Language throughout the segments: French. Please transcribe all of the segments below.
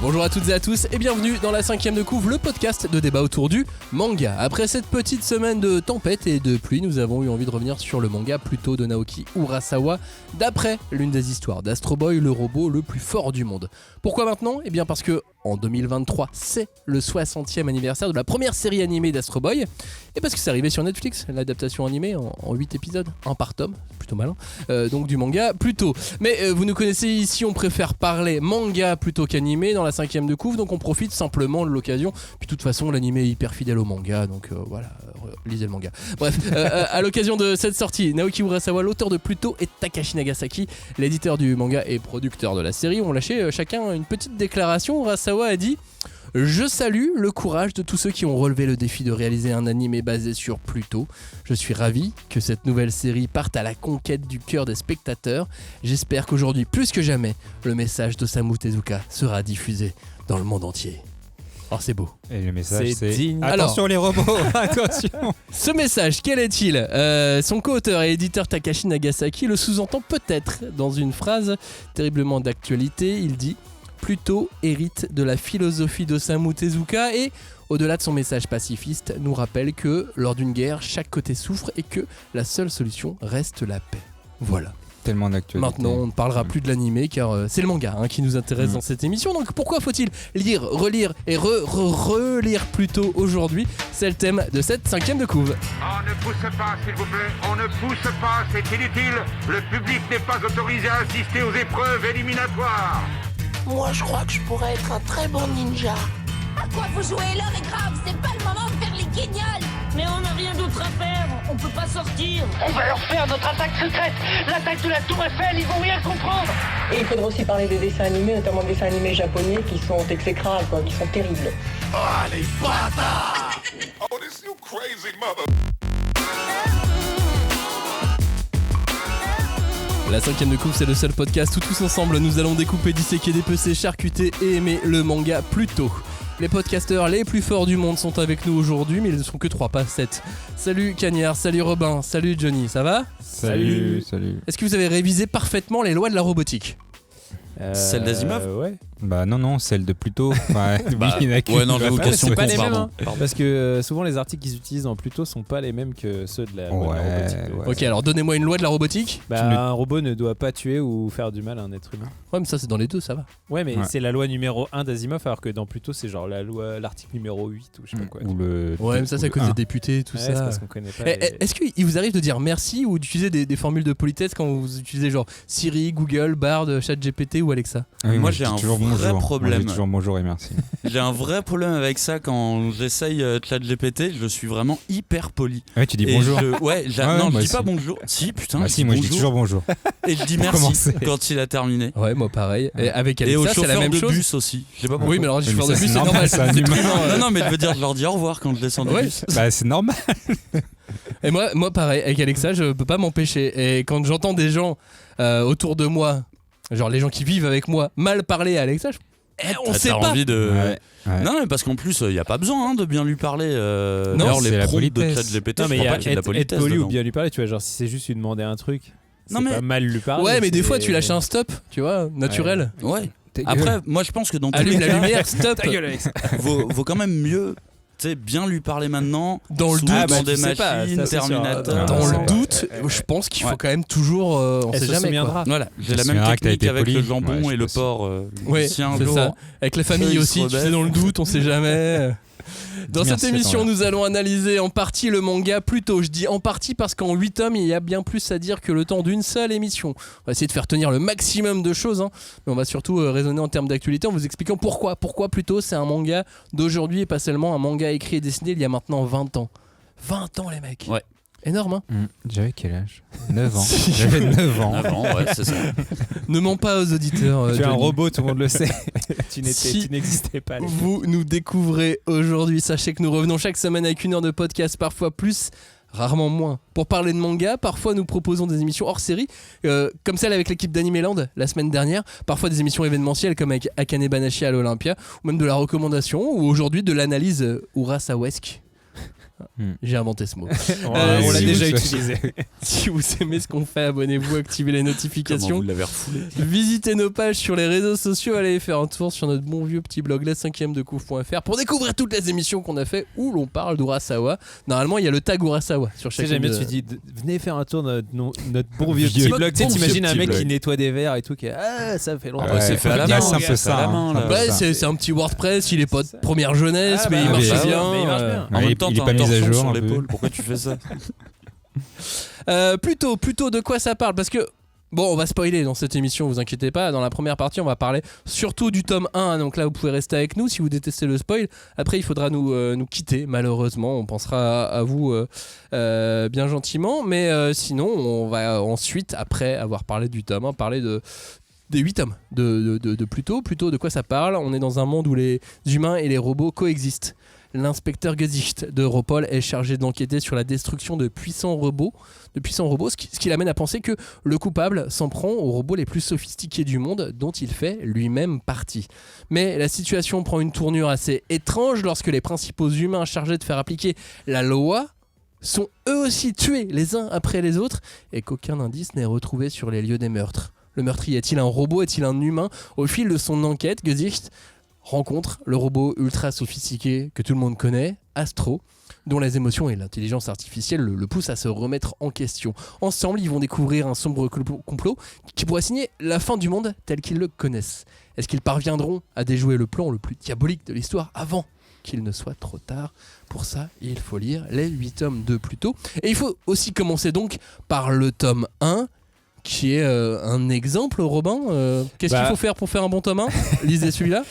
Bonjour à toutes et à tous et bienvenue dans la 5ème de couve, le podcast de débat autour du manga. Après cette petite semaine de tempête et de pluie, nous avons eu envie de revenir sur le manga Pluto de Naoki Urasawa, d'après l'une des histoires d'Astro Boy, le robot le plus fort du monde. Pourquoi maintenant ? Eh bien parce que en 2023, c'est le 60e anniversaire de la première série animée d'Astro Boy, et parce que c'est arrivé sur Netflix, l'adaptation animée en 8 épisodes, un par tome, plutôt malin, donc du manga Pluto. Mais vous nous connaissez ici, on préfère parler manga plutôt qu'animé dans la 5ème de couve, donc on profite simplement de l'occasion. Puis de toute façon, l'animé est hyper fidèle au manga, donc voilà, lisez le manga. Bref, à l'occasion de cette sortie, Naoki Urasawa, l'auteur de Pluto, et Takashi Nagasaki, l'éditeur du manga et producteur de la série, ont lâché chacun une petite déclaration. Urasawa a dit: je salue le courage de tous ceux qui ont relevé le défi de réaliser un animé basé sur Pluto. Je suis ravi que cette nouvelle série parte à la conquête du cœur des spectateurs. J'espère qu'aujourd'hui, plus que jamais, le message d'Osamu Tezuka sera diffusé dans le monde entier. Oh, c'est beau. Et le message, c'est digne. Attention les robots, attention. Ce message, quel est-il ? Son co-auteur et éditeur Takashi Nagasaki le sous-entend peut-être dans une phrase terriblement d'actualité. Il dit: Pluto hérite de la philosophie d'Osamu Tezuka et, au-delà de son message pacifiste, nous rappelle que, lors d'une guerre, chaque côté souffre et que la seule solution reste la paix. Voilà. Tellement d'actualité. Maintenant, on ne parlera plus de l'animé car c'est le manga qui nous intéresse dans cette émission. Donc pourquoi faut-il lire, relire et relire Pluto aujourd'hui ? C'est le thème de cette 5ème de couve. On ne pousse pas, s'il vous plaît. On ne pousse pas, c'est inutile. Le public n'est pas autorisé à assister aux épreuves éliminatoires. Moi, je crois que je pourrais être un très bon ninja. À quoi vous jouez ? L'heure est grave, c'est pas le moment de faire les guignols. Mais on n'a rien d'autre à faire, on peut pas sortir. On va leur faire notre attaque secrète, l'attaque de la Tour Eiffel, ils vont rien comprendre. Et il faudra aussi parler des dessins animés, notamment des dessins animés japonais qui sont exécrables, qui sont terribles. Oh, les bâtards! Oh, this you crazy mother... La 5ème de couve, c'est le seul podcast où tous ensemble nous allons découper, disséquer, dépecer, charcuter et aimer le manga Pluto. Les podcasteurs les plus forts du monde sont avec nous aujourd'hui, mais ils ne sont que 3, pas 7. Salut Cagnard, salut Robin, salut Johnny, ça va ? Salut. Est-ce que vous avez révisé parfaitement les lois de la robotique ? Celle d'Asimov ? Ouais. Bah non, celle de Pluto. Ouais, non, j'avoue, question c'est pas con, les mêmes, pardon. parce que souvent les articles qu'ils utilisent en Pluto sont pas les mêmes que ceux de la loi de la robotique. Ouais. Ok, alors donnez-moi une loi de la robotique. Un robot ne doit pas tuer ou faire du mal à un être humain. Ouais, mais ça c'est dans les deux, ça va. Ouais, mais c'est la loi numéro 1 d'Asimov, alors que dans Pluto c'est genre l'article numéro 8 ou je sais pas quoi. Ouais, mais ça c'est à cause des députés, tout ça. C'est parce qu'on connaît pas. Est-ce qu'il vous arrive de dire merci ou d'utiliser des formules de politesse quand vous utilisez genre Siri, Google, Bard, ChatGPT ou Alexa ? Moi j'ai un vrai problème. Toujours bonjour et merci. J'ai un vrai problème avec ça quand j'essaye ChatGPT, je suis vraiment hyper poli. Ouais, tu dis Et bonjour. Non, je dis pas bonjour. Si, putain. Si, moi je dis toujours bonjour. Et je dis merci commencer. quand il a terminé. Ouais, moi pareil. Et avec Et au Alexa, c'est la chauffeur même de chose. bus aussi. Je sais pas pourquoi. Oui, mais alors les chauffeurs de ça, bus, c'est c'est normal. normal, c'est un humain. Non, mais je veux dire, je leur dis au revoir quand je descends du bus. Bah c'est normal. Et moi pareil, avec Alexa, je peux pas m'empêcher. Et quand j'entends des gens autour de moi, genre les gens qui vivent avec moi, mal parler à Alexa, on sait T'as pas. envie de... Ouais. Non, mais parce qu'en plus, il n'y a pas besoin de bien lui parler. Non, D'ailleurs, c'est les la prompts de politesse. ChatGPT, Non, je mais crois il y a pas qu'il y ait de la être politesse poli ou dedans. bien lui parler, tu vois, genre si c'est juste lui demander un truc, Non, c'est mais- pas mal lui parler. Ouais, mais des c'est- fois tu lâches un stop, tu vois, naturel. Ouais. Après, moi je pense que dans tous Allume les la cas, lumière, stop. Ta gueule, Alex. vaut quand même mieux bien lui parler maintenant. Dans le sous doute, dans des tu sais pas, machines, ça, c'est sûr. Terminator. Dans c'est le pas- doute, je pense qu'il faut Ouais. quand même toujours. On Elle sait se jamais. souviendra. Quoi. Voilà, j'ai la se même souviendra que t'as technique été avec poli. le jambon Ouais, je et le sais. porc. Ouais, si un c'est jour, ça. Avec la famille il se aussi, tu sais, rebelle. dans le doute, on sait jamais. Dans Merci cette à émission, toi. nous allons analyser en partie le manga Pluto. Je dis en partie parce qu'en 8 tomes, il y a bien plus à dire que le temps d'une seule émission. On va essayer de faire tenir le maximum de choses, mais on va surtout raisonner en termes d'actualité en vous expliquant pourquoi. Pourquoi Pluto, c'est un manga d'aujourd'hui et pas seulement un manga écrit et dessiné il y a maintenant 20 ans. 20 ans, les mecs. Ouais. Énorme, hein. J'avais quel âge 9 ans. J'avais 9 ans. Avant, ouais, c'est ça. Ne mens pas aux auditeurs. Tu es un Johnny. robot, tout le monde le sait. tu Si n'existais pas. Alex. Vous nous découvrez aujourd'hui. Sachez que nous revenons chaque semaine avec 1 heure de podcast, parfois plus, rarement moins. Pour parler de manga, parfois nous proposons des émissions hors série, comme celle avec l'équipe d'Animeland la semaine dernière. Parfois des émissions événementielles comme avec Akane Banashi à l'Olympia, ou même de la recommandation, ou aujourd'hui de l'analyse Urasawesque. J'ai inventé ce mot. On l'a si déjà vous- utilisé. Si vous aimez ce qu'on fait, abonnez-vous, activez les Comment notifications. vous l'avez refoulé. Visitez nos pages sur les réseaux sociaux, allez faire un tour sur notre bon vieux petit blog la5ème-de-couvre.fr pour découvrir toutes les émissions qu'on a fait où l'on parle d'Urasawa. Normalement, il y a le tag Urasawa sur Tu sais, chaque j'aime bien, tu dis, venez faire un tour dans notre bon vieux petit blog. Tu sais, t'imagines un mec qui nettoie des verres et tout, qui est, ça fait longtemps. Ouais, c'est fait à la main. c'est un peu ça. là. Ouais, c'est un petit WordPress, il est pas de première jeunesse, mais il bah, marche bah, bien. mais il marche bien. En Ouais, même temps, il t'as est pas un mis à torchon jour sur un peu. l'épaule. Pourquoi tu fais ça? Plutôt de quoi ça parle? Parce que bon, on va spoiler dans cette émission, vous inquiétez pas. Dans la première partie, on va parler surtout du tome 1. Donc là, vous pouvez rester avec nous si vous détestez le spoil. Après, il faudra nous quitter, malheureusement. On pensera à vous bien gentiment. Mais sinon, on va ensuite, après avoir parlé du tome 1, parler des 8 tomes de Pluto. Plutôt de quoi ça parle? On est dans un monde où les humains et les robots coexistent. L'inspecteur Gesicht de Europol est chargé d'enquêter sur la destruction de puissants robots, ce qui l'amène à penser que le coupable s'en prend aux robots les plus sophistiqués du monde, dont il fait lui-même partie. Mais la situation prend une tournure assez étrange lorsque les principaux humains chargés de faire appliquer la loi sont eux aussi tués les uns après les autres et qu'aucun indice n'est retrouvé sur les lieux des meurtres. Le meurtrier est-il un robot, est-il un humain? Au fil de son enquête, Gesicht rencontre le robot ultra sophistiqué que tout le monde connaît, Astro, dont les émotions et l'intelligence artificielle le poussent à se remettre en question. Ensemble, ils vont découvrir un sombre complot qui pourrait signer la fin du monde tel qu'ils le connaissent. Est-ce qu'ils parviendront à déjouer le plan le plus diabolique de l'histoire avant qu'il ne soit trop tard? Pour ça, il faut lire les 8 tomes de Pluto. Et il faut aussi commencer donc par le tome 1, qui est un exemple, Robin. Qu'est-ce qu'il faut faire pour faire un bon tome 1? Lisez celui-là.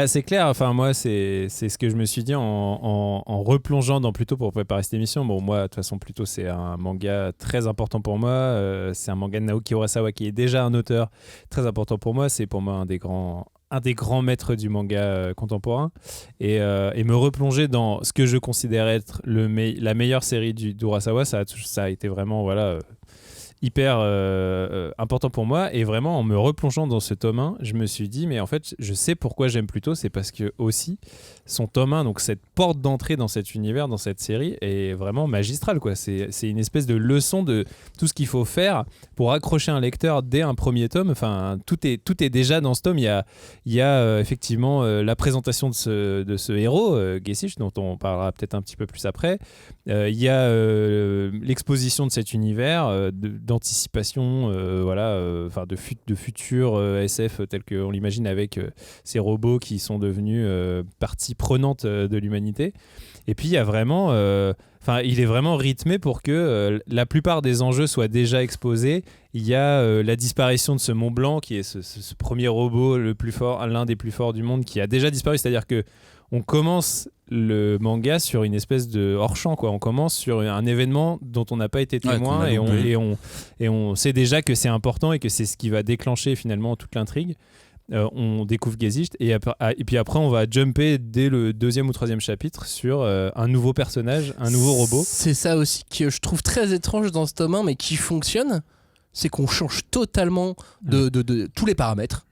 C'est clair, enfin moi c'est ce que je me suis dit en replongeant dans Pluto pour préparer cette émission. Bon, moi de toute façon Pluto c'est un manga très important pour moi, c'est un manga de Naoki Urasawa qui est déjà un auteur très important pour moi, c'est pour moi un des grands maîtres du manga contemporain, et me replonger dans ce que je considère être la meilleure série d'Urasawa, ça a été vraiment hyper important pour moi. Et vraiment en me replongeant dans ce tome 1, je me suis dit mais en fait je sais pourquoi j'aime Pluto, c'est parce que aussi son tome 1, donc cette porte d'entrée dans cet univers, dans cette série, est vraiment magistrale quoi. C'est une espèce de leçon de tout ce qu'il faut faire pour accrocher un lecteur dès un premier tome. Enfin tout est déjà dans ce tome. Il y a effectivement la présentation de ce héros Gesicht, dont on parlera peut-être un petit peu plus après. Il y a l'exposition de cet univers, d'anticipation, de futur SF tel qu'on l'imagine avec ces robots qui sont devenus partie prenante de l'humanité. Et puis il y a vraiment, il est vraiment rythmé pour que la plupart des enjeux soient déjà exposés. Il y a la disparition de ce Mont Blanc qui est ce premier robot le plus fort, l'un des plus forts du monde, qui a déjà disparu. C'est-à-dire que on commence le manga sur une espèce de hors-champ, quoi. On commence sur un événement dont on n'a pas été témoin, et on sait déjà que c'est important et que c'est ce qui va déclencher finalement toute l'intrigue. On découvre Gesicht et puis après on va jumper dès le 2e ou 3e chapitre sur un nouveau personnage, un nouveau robot. C'est ça aussi que je trouve très étrange dans ce tome 1 mais qui fonctionne, c'est qu'on change totalement de tous les paramètres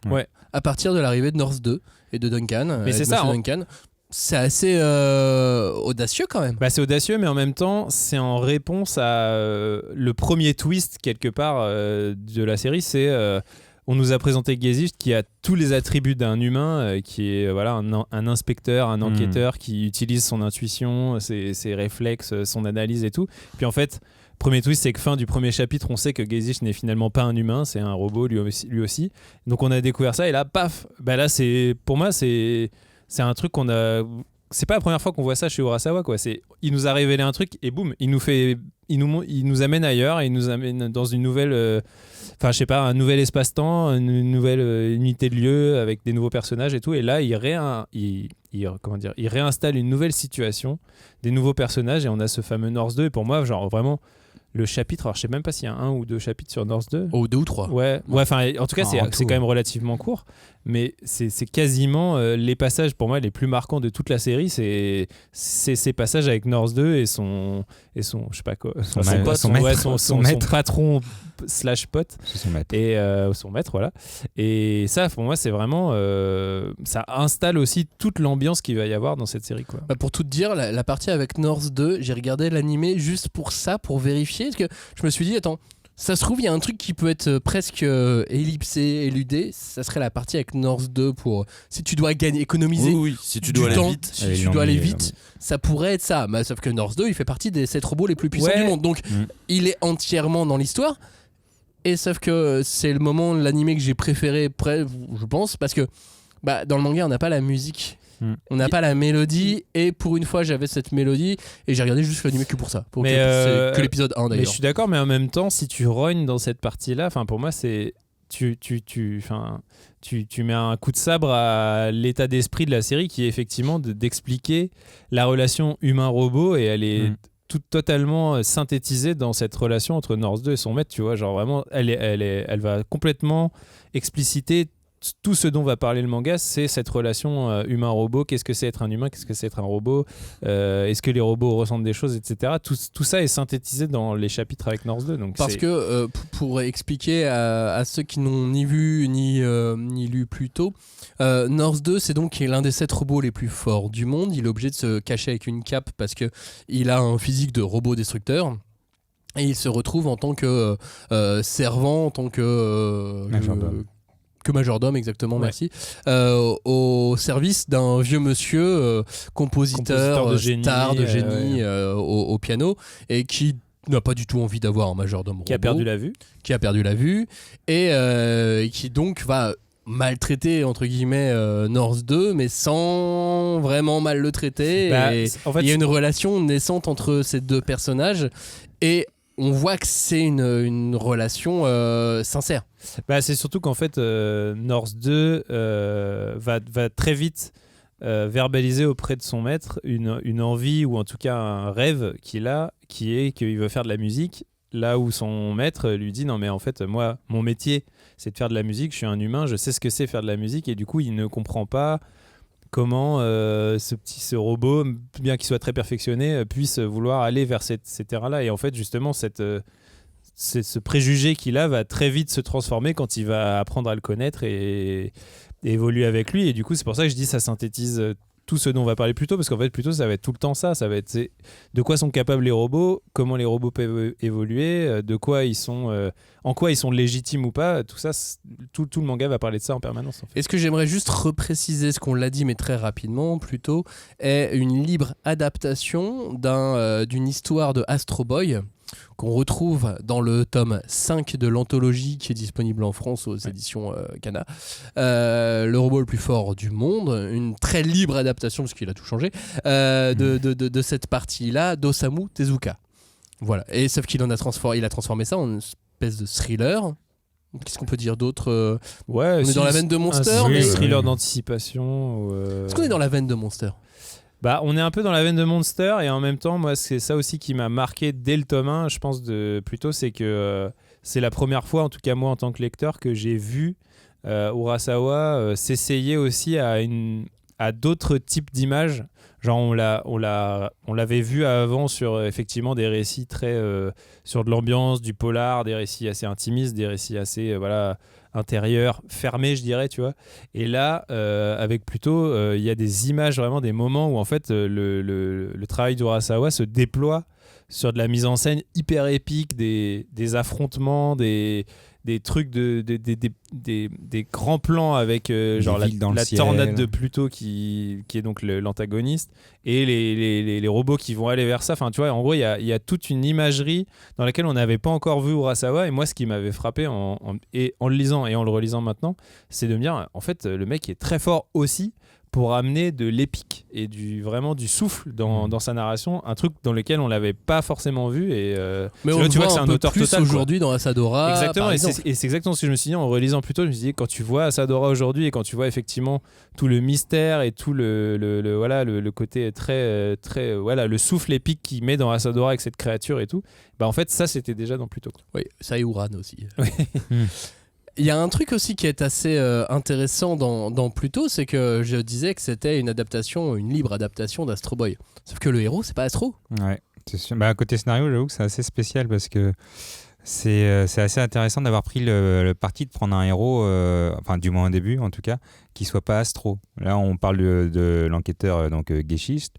à partir de l'arrivée de North 2 et de Duncan. Mais c'est ça, Duncan. C'est assez audacieux quand même. C'est audacieux, mais en même temps, c'est en réponse à le premier twist quelque part de la série. C'est on nous a présenté Gesicht qui a tous les attributs d'un humain, qui est un inspecteur, un enquêteur qui utilise son intuition, ses réflexes, son analyse et tout. Puis en fait, premier twist, c'est que fin du premier chapitre, on sait que Gesicht n'est finalement pas un humain, c'est un robot lui aussi. Donc on a découvert ça et là, paf, là pour moi c'est un truc qu'on a. C'est pas la première fois qu'on voit ça chez Urasawa, quoi. Il nous a révélé un truc et boum, il nous amène ailleurs, et il nous amène dans une nouvelle, un nouvel espace-temps, une nouvelle unité de lieu avec des nouveaux personnages et tout. Et là, il réinstalle une nouvelle situation, des nouveaux personnages, et on a ce fameux North 2. Et pour moi, genre vraiment. Le chapitre, alors je sais même pas s'il y a 1 ou 2 chapitres sur North 2. Oh, 2 ou 3. Ouais. En tout cas, c'est quand même relativement court. mais c'est quasiment les passages pour moi les plus marquants de toute la série. C'est ces passages avec Norse 2 et son je sais pas quoi, son patron / pote, C'est son maître. et son maître, voilà. Et ça, pour moi, c'est vraiment ça installe aussi toute l'ambiance qu'il va y avoir dans cette série, quoi. Pour tout te dire, la partie avec Norse 2, j'ai regardé l'animé juste pour ça, pour vérifier, parce que je me suis dit, attends, ça se trouve, il y a un truc qui peut être presque ellipsé, éludé. Ça serait la partie avec Norse 2 pour si tu dois économiser Oui, si tu du dois aller temps, vite. si tu dois aller vite, ça pourrait être ça. Mais sauf que Norse 2, il fait partie des 7 robots les plus puissants du monde. Donc, il est entièrement dans l'histoire. Et sauf que c'est le moment de l'animé que j'ai préféré, je pense, parce que dans le manga, on n'a pas la musique. On n'a pas la mélodie, et pour une fois j'avais cette mélodie et j'ai regardé juste l'animé que pour ça, c'est que l'épisode 1 d'ailleurs. Mais je suis d'accord, mais en même temps, si tu rognes dans cette partie-là, pour moi c'est tu mets un coup de sabre à l'état d'esprit de la série, qui est effectivement d'expliquer la relation humain-robot, et elle est totalement synthétisée dans cette relation entre Norse 2 et son maître, tu vois, genre vraiment elle va complètement expliciter tout ce dont va parler le manga. C'est cette relation humain-robot. Qu'est-ce que c'est être un humain, qu'est-ce que c'est être un robot, est-ce que les robots ressentent des choses, etc. Tout ça est synthétisé dans les chapitres avec Norse 2. Donc parce que pour expliquer à ceux qui n'ont ni vu ni lu plus tôt, Norse 2, c'est donc l'un des 7 robots les plus forts du monde. Il est obligé de se cacher avec une cape parce qu'il a un physique de robot destructeur. Et il se retrouve en tant que servant, en tant que majordome, exactement, merci, au service d'un vieux monsieur compositeur de génie, star de génie au piano, et qui n'a pas du tout envie d'avoir un majordome robot, qui a perdu la vue et qui donc va maltraiter entre guillemets Norse 2, mais sans vraiment mal le traiter. En fait, il y a une relation naissante entre ces deux personnages, et on voit que c'est une relation sincère. C'est surtout qu'en fait, Norse 2 va très vite verbaliser auprès de son maître une envie, ou en tout cas un rêve qu'il a, qui est qu'il veut faire de la musique, là où son maître lui dit non mais en fait moi mon métier c'est de faire de la musique, je suis un humain, je sais ce que c'est faire de la musique, et du coup il ne comprend pas comment ce robot, bien qu'il soit très perfectionné, puisse vouloir aller vers ces terrains-là. Et en fait, justement, ce préjugé qu'il a va très vite se transformer quand il va apprendre à le connaître et évoluer avec lui. Et du coup, c'est pour ça que je dis ça synthétise tout ce dont on va parler plus tôt, parce qu'en fait, plutôt, ça va être tout le temps ça. Ça va être de quoi sont capables les robots, comment les robots peuvent évoluer, de quoi ils sont, en quoi ils sont légitimes ou pas. Tout ça, tout le manga va parler de ça en permanence. En fait. Et ce que j'aimerais juste repréciser, ce qu'on l'a dit, mais très rapidement, plutôt, est une libre adaptation d'une histoire de Astro Boy qu'on retrouve dans le tome 5 de l'anthologie qui est disponible en France aux éditions Kana. Le robot le plus fort du monde, une très libre adaptation, parce qu'il a tout changé, de cette partie-là d'Osamu Tezuka. Voilà. Et sauf qu'il a transformé ça en une espèce de thriller. Qu'est-ce qu'on peut dire d'autre on est dans la veine de Monster, mais thriller d'anticipation. Est-ce qu'on est dans la veine de Monster ? On est un peu dans la veine de Monster, et en même temps, moi, c'est ça aussi qui m'a marqué dès le tome 1, je pense, plutôt, c'est que c'est la première fois, en tout cas moi en tant que lecteur, que j'ai vu Urasawa s'essayer aussi à d'autres types d'images. Genre on l'avait vu avant sur effectivement des récits très sur de l'ambiance, du polar, des récits assez intimistes, des récits assez intérieurs, fermés, je dirais, tu vois. Et là, avec plutôt, il y a des images, vraiment des moments où en fait le travail d'Urasawa se déploie sur de la mise en scène hyper épique, des affrontements, des trucs des grands plans avec genre la tornade de Pluto qui est donc l'antagoniste, et les robots qui vont aller vers ça. Enfin, tu vois, en gros, il y a toute une imagerie dans laquelle on n'avait pas encore vu Urasawa. Et moi, ce qui m'avait frappé en le lisant et en le relisant maintenant, c'est de me dire, en fait, le mec est très fort aussi pour amener de l'épique et vraiment du souffle dans sa narration, un truc dans lequel on l'avait pas forcément vu. Mais on tu vois que c'est un auteur plus total aujourd'hui dans Asadora. Exactement, et c'est exactement ce que je me suis dit en relisant plus tôt. Je me suis dit, quand tu vois Asadora aujourd'hui, et quand tu vois effectivement tout le mystère et tout le côté très le souffle épique qu'il met dans Asadora avec cette créature et tout, en fait ça c'était déjà dans Pluto. Oui, ça et Uran aussi. y a un truc aussi qui est assez intéressant dans Pluto, c'est que je disais que c'était une libre adaptation d'Astro Boy. Sauf que le héros, c'est pas Astro. Ouais, c'est sûr. Côté scénario, j'avoue que c'est assez spécial parce que c'est assez intéressant d'avoir pris le parti de prendre un héros, enfin du moins au début en tout cas, qui soit pas Astro. Là, on parle de l'enquêteur Geschicht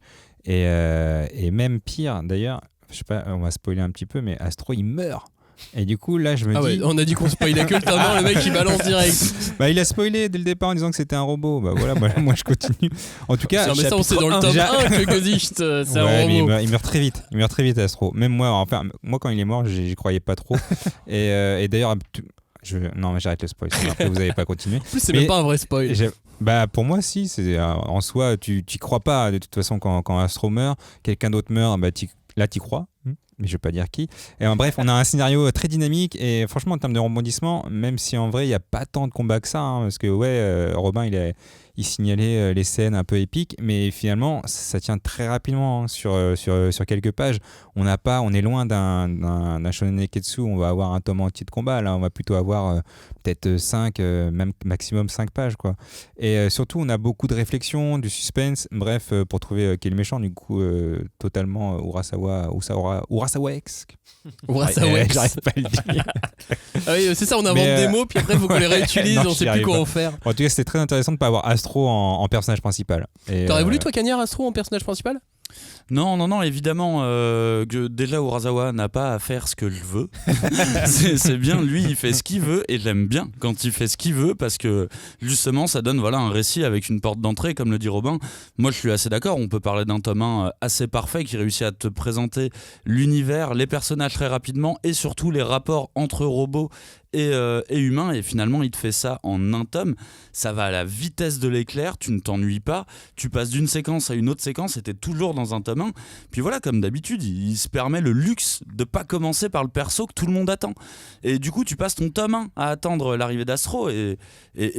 et même pire d'ailleurs, je sais pas, on va spoiler un petit peu, mais Astro il meurt. Et du coup, là, je me dis. Ouais, on a dit qu'on spoilait que le temps, le mec il balance direct. Il a spoilé dès le départ en disant que c'était un robot. Voilà, moi je continue. En tout cas, mais ça, on sait dans le tome 1 que Geschicht, c'est un robot. Mais il meurt très vite. Il meurt très vite, Astro. Même moi, quand il est mort, j'y croyais pas trop. et d'ailleurs, non, mais j'arrête le spoil. Après, vous n'avez pas continué. En plus, c'est même pas un vrai spoil. Pour moi, si. En soi, tu crois pas. De toute façon, quand Astro meurt, quelqu'un d'autre meurt, là, tu crois. Mais je vais pas dire qui. Et bref, on a un scénario très dynamique et franchement en termes de rebondissement, même si en vrai il y a pas tant de combats que ça, parce que Robin il signalait les scènes un peu épiques, mais finalement ça tient très rapidement sur quelques pages. On est loin d'un shonen neketsu où on va avoir un tome entier de combat. Là, on va plutôt avoir peut-être 5, même maximum 5 pages quoi. Et surtout, on a beaucoup de réflexion, du suspense. Bref, pour trouver qui est le méchant, du coup, totalement Urasawa-esque. Urasawa-esque. J'arrive pas à le dire. Ah oui, c'est ça, on invente des mots, puis après, il faut qu'on les réutilise, on sait plus quoi en faire. En tout cas, c'était très intéressant de ne pas avoir Astro en personnage principal. T'aurais voulu, toi, Cagnard, Astro en personnage principal ? Non, évidemment que déjà Urasawa n'a pas à faire ce que je veux. c'est bien, lui il fait ce qu'il veut et j'aime bien quand il fait ce qu'il veut parce que justement ça donne un récit avec une porte d'entrée comme le dit Robin. Moi je suis assez d'accord, on peut parler d'un tome 1 assez parfait qui réussit à te présenter l'univers, les personnages très rapidement et surtout les rapports entre robots et humain, et finalement il te fait ça en un tome. Ça va à la vitesse de l'éclair, tu ne t'ennuies pas, tu passes d'une séquence à une autre séquence et t'es toujours dans un tome 1. Puis voilà, comme d'habitude, il se permet le luxe de pas commencer par le perso que tout le monde attend. Et du coup, tu passes ton tome 1 à attendre l'arrivée d'Astro et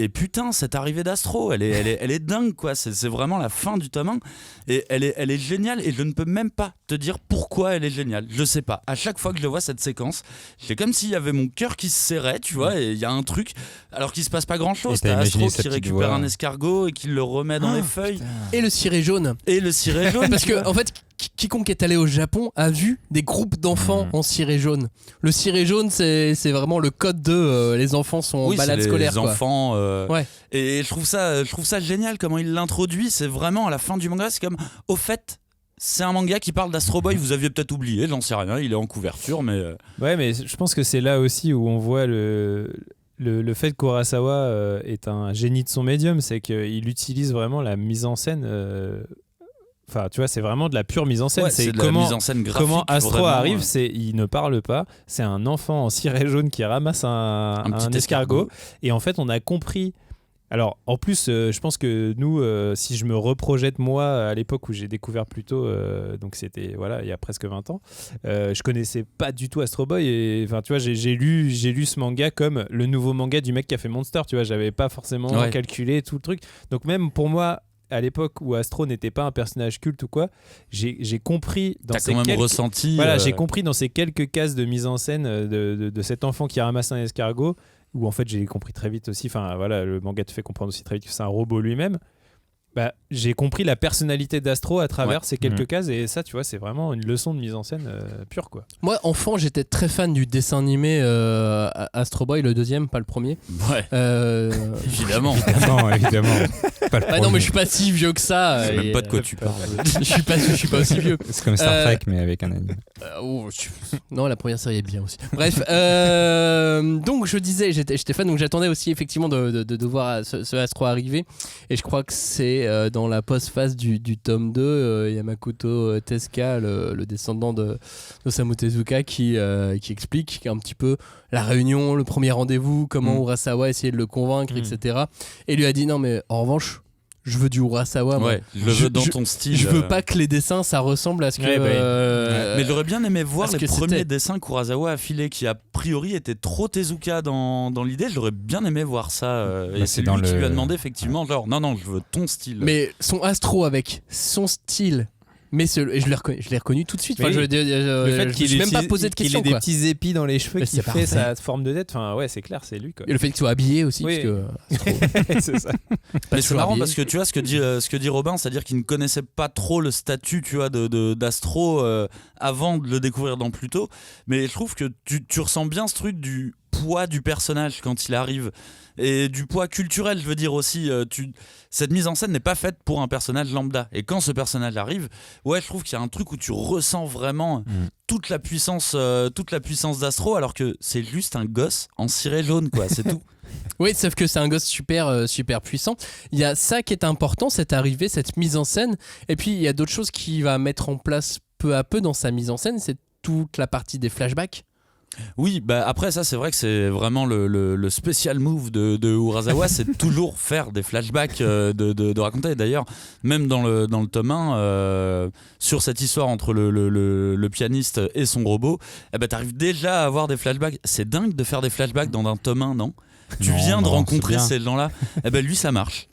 putain, cette arrivée d'Astro, elle est dingue quoi. C'est vraiment la fin du tome 1 et elle est géniale et je ne peux même pas te dire pourquoi elle est géniale. Je sais pas. À chaque fois que je vois cette séquence, c'est comme s'il y avait mon cœur qui se serrait, tu vois, et il y a un truc alors qu'il se passe pas grand chose. T'as Astro qui récupère un escargot et qui le remet dans les feuilles. Putain. Et le ciré jaune. Parce que en fait, quiconque est allé au Japon a vu des groupes d'enfants en ciré jaune. Le ciré jaune, c'est vraiment le code de les enfants sont en balade scolaire. Les enfants. Et je trouve ça génial comment il l'introduit. C'est vraiment à la fin du manga, c'est comme au fait. C'est un manga qui parle d'Astro Boy, vous aviez peut-être oublié, j'en sais rien, il est en couverture, mais... Ouais, mais je pense que c'est là aussi où on voit le fait que Kurosawa est un génie de son médium, c'est qu'il utilise vraiment la mise en scène... Enfin, tu vois, c'est vraiment de la pure mise en scène. Ouais, c'est de la mise en scène graphique. Comment Astro vraiment, arrive, il ne parle pas, c'est un enfant en ciré jaune qui ramasse un petit escargot. Et en fait, on a compris... Alors, en plus, je pense que nous, si je me reprojette moi à l'époque où j'ai découvert Pluto, donc c'était il y a presque 20 ans, je connaissais pas du tout Astro Boy et enfin tu vois, j'ai lu ce manga comme le nouveau manga du mec qui a fait Monster, tu vois, j'avais pas forcément calculé tout le truc. Donc même pour moi, à l'époque où Astro n'était pas un personnage culte ou quoi, j'ai compris dans ces ressenti. Voilà, j'ai compris dans ces quelques cases de mise en scène de cet enfant qui ramasse un escargot. Où en fait j'ai compris très vite aussi, enfin voilà, le manga te fait comprendre aussi très vite que c'est un robot lui-même. J'ai compris la personnalité d'Astro à travers ces quelques cases et ça, tu vois, c'est vraiment une leçon de mise en scène pure quoi. Moi, enfant, j'étais très fan du dessin animé Astro Boy, le deuxième, pas le premier. Ouais. Évidemment. Évidemment. Pas le non, mais je suis pas si vieux que ça. Je sais même pas de quoi tu parles. Je suis pas aussi vieux. C'est comme Star Trek mais avec un anime. Non, la première série est bien aussi. Bref, donc je disais, j'étais fan, donc j'attendais aussi effectivement de voir ce Astro arriver, et je crois que c'est dans la post-phase du tome 2, Yamakuto Tezuka, le descendant d'Osamu Tezuka, qui explique un petit peu la réunion, le premier rendez-vous, comment Urasawa essayait de le convaincre, etc. Et lui a dit non mais en revanche, je veux du Urasawa. Ouais, je le veux dans ton style. Je veux pas que les dessins ça ressemble à ce que. Mais j'aurais bien aimé voir les premiers dessins qu'Urasawa a filés, qui a priori étaient trop Tezuka dans l'idée. J'aurais bien aimé voir ça. Et c'est lui qui lui a demandé effectivement, genre non, je veux ton style. Mais son Astro avec son style Mais je l'ai reconnu tout de suite. Enfin, Oui. Le fait je me suis même pas posé de questions. qu'il ait Quoi. des petits épis dans les cheveux Mais qui c'est fait parfait. sa forme de tête. Enfin, ouais, c'est clair, c'est lui. Quoi. Et le fait qu'il soit habillé aussi. Oui. Parce que, c'est ça. Mais c'est marrant parce que tu vois ce que dit Robin, c'est-à-dire qu'il ne connaissait pas trop le statut, tu vois, d'Astro avant de le découvrir dans Pluto. Mais je trouve que tu ressens bien ce truc du poids du personnage quand il arrive et du poids culturel, je veux dire aussi. Cette mise en scène n'est pas faite pour un personnage lambda. Et quand ce personnage arrive, ouais, je trouve qu'il y a un truc où tu ressens vraiment toute la puissance d'Astro, alors que c'est juste un gosse en ciré jaune, quoi. C'est tout. Oui, sauf que c'est un gosse super puissant. Il y a ça qui est important, cette arrivée, cette mise en scène. Et puis il y a d'autres choses qu'il va mettre en place peu à peu dans sa mise en scène. C'est toute la partie des flashbacks. Oui, bah après ça c'est vrai que c'est vraiment le special move de Urasawa, c'est toujours faire des flashbacks, de raconter. D'ailleurs, même dans le tome 1, sur cette histoire entre le pianiste et son robot, eh ben, t'arrives déjà à avoir des flashbacks. C'est dingue de faire des flashbacks dans un tome 1, non ? Tu viens de rencontrer ces gens-là, eh ben lui ça marche.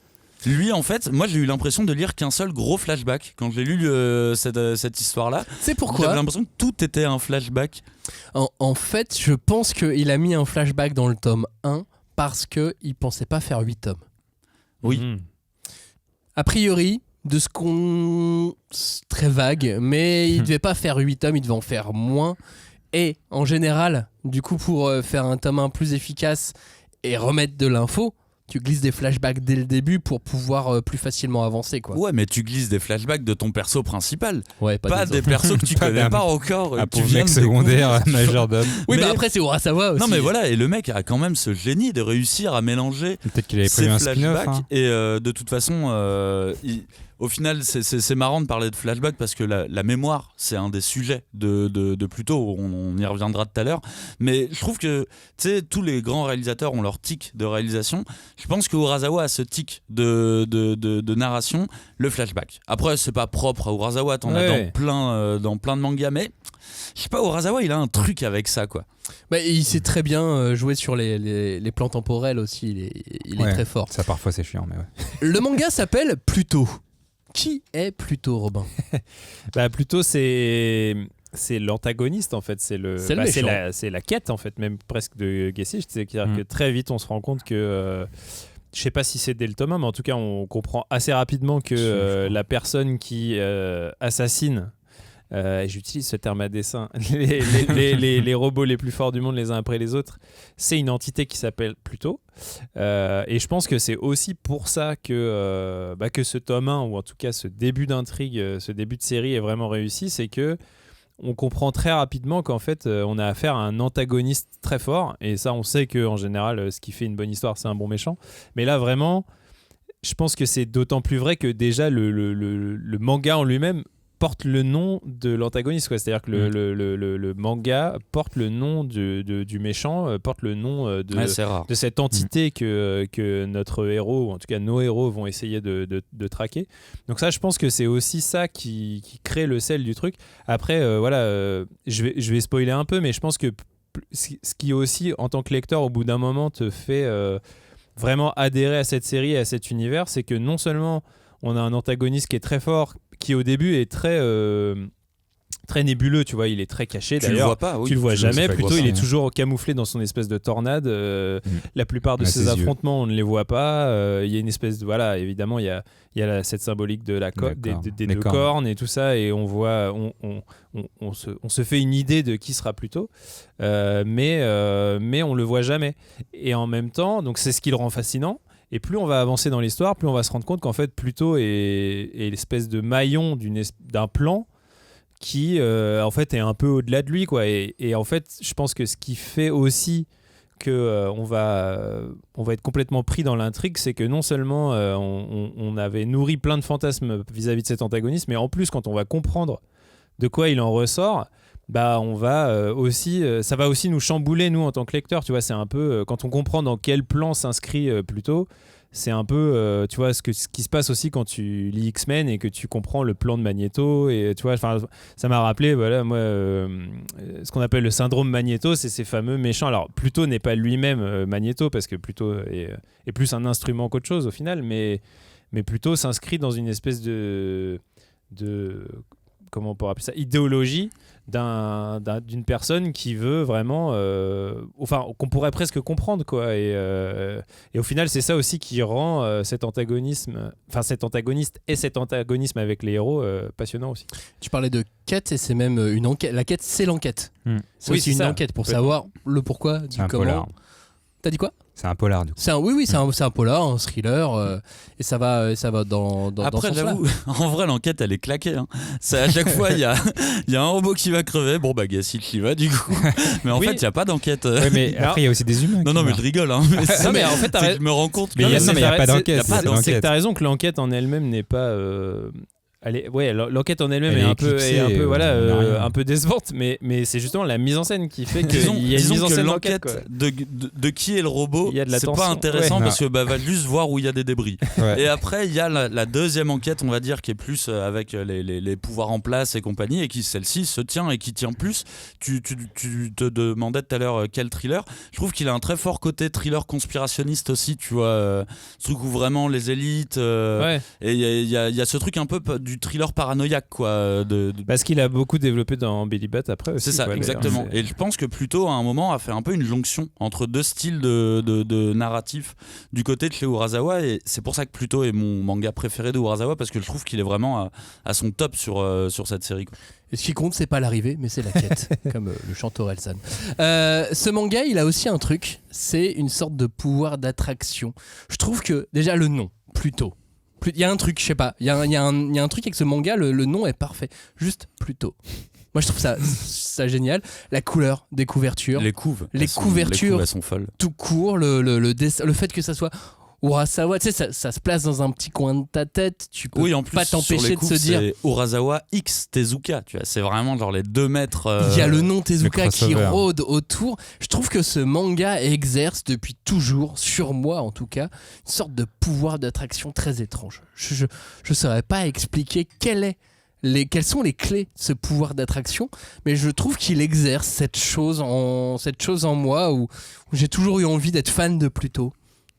Lui, en fait, moi j'ai eu l'impression de lire qu'un seul gros flashback quand j'ai lu cette histoire-là. C'est pourquoi j'avais l'impression que tout était un flashback. En fait, je pense qu'il a mis un flashback dans le tome 1 parce qu'il pensait pas faire 8 tomes. Oui. A priori, de ce qu'on... C'est très vague, mais il devait pas faire 8 tomes, il devait en faire moins. Et en général, du coup, pour faire un tome 1 plus efficace et remettre de l'info, tu glisses des flashbacks dès le début pour pouvoir plus facilement avancer, quoi. Ouais, mais tu glisses des flashbacks de ton perso principal. Ouais, pas des persos que tu connais pas encore. Un tu pauvre viens mec de découvrir. secondaire, majordome. Oui, mais Mais- après, c'est Urasawa aussi. Non, mais voilà, et le mec a quand même ce génie de réussir à mélanger Peut-être qu'il avait ses prévu un spin-off. flashbacks. Hein. Et de toute façon, au final, c'est marrant de parler de flashback parce que la mémoire, c'est un des sujets de Pluto. On y reviendra tout à l'heure. Mais je trouve que tous les grands réalisateurs ont leur tic de réalisation. Je pense que Urasawa a ce tic de narration, le flashback. Après, c'est pas propre à Urasawa, t'en as dans plein de mangas, mais je sais pas, Urasawa, il a un truc avec ça, quoi. Bah, il sait très bien jouer sur les plans temporels aussi. Il est très fort. Ça, parfois, c'est chiant, mais ouais. Le manga s'appelle Pluto. Qui est Pluto, Robin ? Bah, Pluto, c'est l'antagoniste en fait, c'est le méchant. c'est la quête en fait, même presque de Gessicht, c'est-à-dire que très vite on se rend compte que je sais pas si c'est dès le tome 1, mais en tout cas on comprend assez rapidement que la personne qui assassine, et j'utilise ce terme à dessein, les robots les plus forts du monde les uns après les autres, c'est une entité qui s'appelle Pluto. Et je pense que c'est aussi pour ça que ce tome 1, ou en tout cas ce début d'intrigue, ce début de série est vraiment réussi, c'est que on comprend très rapidement qu'en fait on a affaire à un antagoniste très fort, et ça on sait qu'en général ce qui fait une bonne histoire c'est un bon méchant, mais là vraiment je pense que c'est d'autant plus vrai que déjà le manga en lui-même porte le nom de l'antagoniste, quoi. C'est-à-dire que le manga porte le nom du méchant, porte le nom de cette entité que notre héros, ou en tout cas nos héros, vont essayer de traquer. Donc ça, je pense que c'est aussi ça qui crée le sel du truc. Après, je vais spoiler un peu, mais je pense que ce qui aussi, en tant que lecteur, au bout d'un moment, te fait vraiment adhérer à cette série et à cet univers, c'est que non seulement on a un antagoniste qui est très fort, qui au début est très nébuleux, tu vois, il est très caché. Tu le vois pas, oui. Tu le vois jamais, plutôt il est ça. toujours camouflé dans son espèce de tornade. La plupart de ses affrontements, on ne les voit pas. Il y a une espèce de, voilà, évidemment, il y a cette symbolique de des deux cornes et tout ça, et on voit, on se fait une idée de qui sera Pluto, mais on le voit jamais. Et en même temps, donc c'est ce qui le rend fascinant. Et plus on va avancer dans l'histoire, plus on va se rendre compte qu'en fait Pluto est l'espèce de maillon d'un plan qui en fait est un peu au-delà de lui, quoi. Et en fait, je pense que ce qui fait aussi que on va être complètement pris dans l'intrigue, c'est que non seulement on avait nourri plein de fantasmes vis-à-vis de cet antagoniste, mais en plus quand on va comprendre de quoi il en ressort, bah on va ça va aussi nous chambouler, nous, en tant que lecteurs, tu vois. C'est un peu quand on comprend dans quel plan s'inscrit Pluto, c'est un peu tu vois ce qui se passe aussi quand tu lis X-Men et que tu comprends le plan de Magneto, et tu vois, enfin ça m'a rappelé, voilà, moi ce qu'on appelle le syndrome Magneto, c'est ces fameux méchants. Alors Pluto n'est pas lui-même Magneto, parce que Pluto est plus un instrument qu'autre chose au final, mais Pluto s'inscrit dans une espèce de comment on pourrait appeler ça, idéologie d'une personne qui veut vraiment qu'on pourrait presque comprendre quoi et au final c'est ça aussi qui rend cet antagoniste et cet antagonisme avec les héros passionnant aussi. Tu parlais de quête et c'est même une enquête. La quête, c'est l'enquête. C'est Oui, aussi c'est une ça. enquête pour savoir le pourquoi du C'est un comment. polar. T'as dit quoi? C'est un polar, du coup. C'est un polar, un thriller, et ça va dans Après, ce sens-là. j'avoue, en vrai, l'enquête, elle est claquée. Hein. C'est à chaque fois, il y a un robot qui va crever. Bon, bah, Gassil qui va, du coup. Mais en Oui. fait, il n'y a pas d'enquête. Ouais, mais après, il y a aussi des humains. Non, qui mais meurent. je rigole. Hein. Mais Non, mais en fait, c'est que je me rends compte. Mais il y a pas d'enquête. y a pas c'est d'enquête. C'est que l'enquête. t'as raison que l'enquête en elle-même n'est pas. L'enquête en elle-même Elle est est un peu, éclipsée, rien. un peu décevante, mais c'est justement la mise en scène qui fait qu'il Disons, y a une mise en que scène l'enquête d'enquête. de qui est le robot, Il y a de la c'est tension. pas intéressant Ouais. parce que va juste voir où il y a des débris. Ouais. Et après, il y a la deuxième enquête, on va dire, qui est plus avec les pouvoirs en place et compagnie, et qui celle-ci se tient et qui tient plus. Tu te demandais tout à l'heure quel thriller. Je trouve qu'il a un très fort côté thriller conspirationniste aussi, tu vois, ce truc où vraiment les élites. Ouais. Et il y a ce truc un peu du thriller paranoïaque, quoi. Parce qu'il a beaucoup développé dans Billy Bat après aussi. C'est ça, quoi, d'ailleurs. exactement. Et je pense que Pluto, à un moment, a fait un peu une jonction entre deux styles de narratif du côté de chez Urasawa. Et c'est pour ça que Pluto est mon manga préféré de Urasawa, parce que je trouve qu'il est vraiment à son top sur cette série, quoi. Et ce qui compte, c'est pas l'arrivée, mais c'est la quête, comme le chante Orelsan. Ce manga, il a aussi un truc, c'est une sorte de pouvoir d'attraction. Je trouve que, déjà, le nom, Pluto. Il y a un truc, je sais pas, il y a un truc avec ce manga, le nom est parfait. Juste Pluto. Moi, je trouve ça génial. La couleur des couvertures, Les couves. Les couvertures. Elles sont folles. tout court, le fait que ça soit Urasawa, tu sais, ça se place dans un petit coin de ta tête, tu peux Oui, en plus, pas sur t'empêcher les de couves, se dire. c'est Urasawa X Tezuka, tu vois, c'est vraiment genre les 2 mètres. Il y a le nom Tezuka le qui crossover. rôde autour. Je trouve que ce manga exerce depuis toujours, sur moi en tout cas, une sorte de pouvoir d'attraction très étrange. Je saurais pas expliquer quelles sont les clés de ce pouvoir d'attraction, mais je trouve qu'il exerce cette chose en moi où j'ai toujours eu envie d'être fan de Pluto.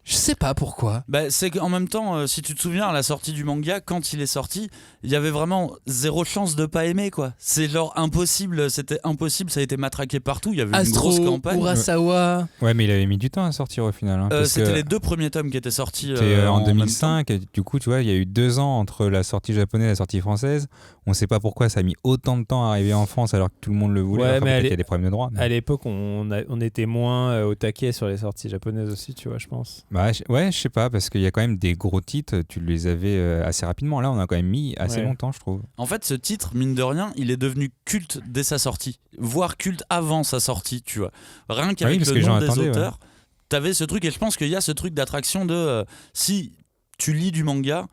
Je sais pas pourquoi. Bah, c'est qu'en même temps, si tu te souviens, à la sortie du manga, quand il est sorti, il y avait vraiment zéro chance de pas aimer, quoi. C'est genre impossible, c'était impossible, ça a été matraqué partout, il y avait une Astro, grosse campagne. Urasawa. Ouais, mais il avait mis du temps à sortir au final. Hein, parce C'était que les 2 premiers tomes qui étaient sortis c'était en même temps. 2005. Et du coup, tu vois, il y a eu 2 ans entre la sortie japonaise et la sortie française. On sait pas pourquoi ça a mis autant de temps à arriver en France alors que tout le monde le voulait. Ouais, Enfin, mais peut-être qu'il y a des problèmes de droit. mais- À l'époque, on était moins au taquet sur les sorties japonaises aussi, tu vois, je pense. Bah, ouais, je sais pas, parce qu'il y a quand même des gros titres, tu les avais assez rapidement. Là, on a quand même mis assez Ouais. longtemps, je trouve. En fait, ce titre, mine de rien, il est devenu culte dès sa sortie, voire culte avant sa sortie, tu vois. Rien qu'avec parce le que les nom gens des attendaient, auteurs, t'avais ce truc, et je pense qu'il y a ce truc d'attraction de si tu lis du manga,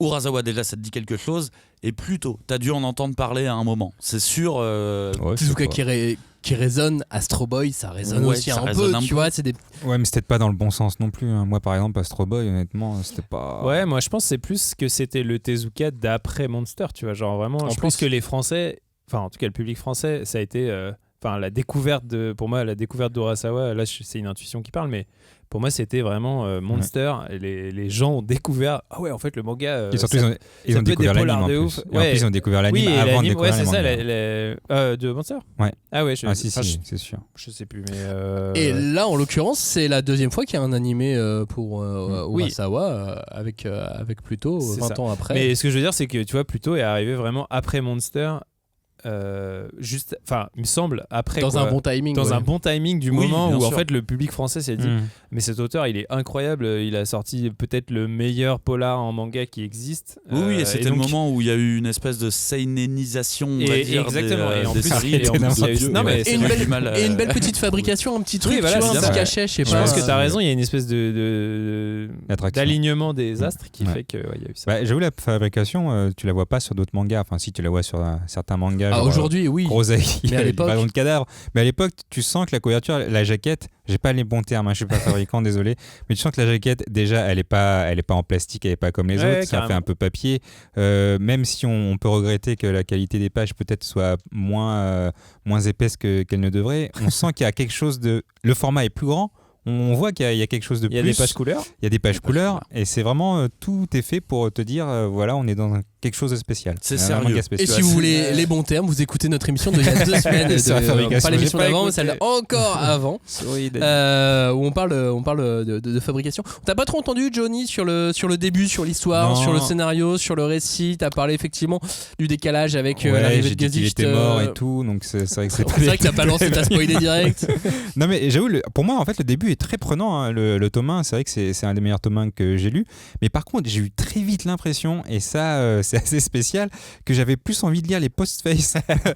Urasawa déjà ça te dit quelque chose, et Pluto, t'as dû en entendre parler à un moment, c'est sûr. Ouais, je sais Tezuka pas. qui résonne, Astro Boy, ça résonne Ouais, aussi ça un résonne peu, un tu peu. vois, c'est des Ouais, mais c'était pas dans le bon sens non plus. Hein. Moi, par exemple, Astro Boy, honnêtement, c'était pas. Ouais, moi je pense que c'est plus que c'était le Tezuka d'après Monster, tu vois. Genre vraiment, En je pense plus. que les Français, enfin en tout cas le public français, ça a été. Enfin, la découverte pour moi, la découverte d'Urasawa, là c'est une intuition qui parle, mais pour moi c'était vraiment Monster. Et les gens ont découvert, ah ouais, en fait le manga. Et surtout, ça- ils ça ont peut être découvert des l'anime en polars de plus. ouf. Et en Ouais. plus, ils ont découvert l'anime Oui, et avant de l'anime, découvrir ouais, c'est ça, les de Monster. Ouais. Ah ouais, Ah si, enfin, c'est sûr. je sais plus, mais. Et ouais. là, en l'occurrence, c'est la deuxième fois qu'il y a un animé pour Oui. Urasawa avec Pluto, C'est 20 ça. ans après. Mais ce que je veux dire, c'est que tu vois, Pluto est arrivé vraiment après Monster. Juste, enfin, il me semble après dans quoi. un bon timing. Dans ouais. un bon timing du Oui, moment bien où en sûr. fait le public français s'est dit mais cet auteur il est incroyable, il a sorti peut-être le meilleur polar en manga qui existe. Oui, et et c'était donc- le moment où il y a eu une espèce de seinenisation, on va Et- dire, exactement, et en des plus, séries. et en plus, il y a eu- non, mais Et c'est une, vrai. belle, du mal à- et une belle petite fabrication, un petit truc, Oui, voilà, tu vois, c'est un ça. petit cachet, je sais Je pas. pense que tu as raison, il y a une espèce de L'attraction. d'alignement des astres qui Ouais. fait que il y a eu ça. Bah, j'avoue, la fabrication, tu la vois pas sur d'autres mangas. Enfin, si, tu la vois sur certains mangas. Ah, genre, aujourd'hui, oui. Groseille, Mais à l'époque- de cadavre. Mais à l'époque, tu sens que la couverture, la jaquette, j'ai pas les bons termes, hein, je suis pas fabricant, désolé, mais tu sens que la jaquette, déjà, elle est pas en plastique, elle est pas comme les Ouais, autres, ça carrément. fait un peu papier. Même si on peut regretter que la qualité des pages peut-être soit moins épaisse qu'elle ne devrait, on sent qu'il y a quelque chose de. Le format est plus grand. on voit qu'il y a quelque chose de plus. Il y a des pages couleurs. Il y a des pages couleurs et c'est vraiment tout est fait pour te dire voilà, on est dans quelque chose de spécial. C'est Un sérieux. manga spécial. Et si vous voulez les bons termes, vous écoutez notre émission d'il y a 2 semaines. Sur la fabrication. Pas l'émission J'ai pas d'avant, mais écouté. celle encore avant. Où on parle de fabrication. T'as pas trop entendu, Johnny, sur le début, sur l'histoire, Non. sur le scénario, sur le récit. T'as parlé effectivement du décalage avec Ouais, l'arrivée j'ai de dit qu'il Gazicht. était mort et tout, donc c'est vrai que c'est C'est vrai que t'as pas lancé, t'as spoilé direct. Non mais j'avoue, pour moi en fait le début est très prenant, hein. Le tome 1, c'est vrai que c'est un des meilleurs tomes 1 que j'ai lu, mais par contre j'ai eu très vite l'impression, et ça c'est assez spécial, que j'avais plus envie de lire les post-face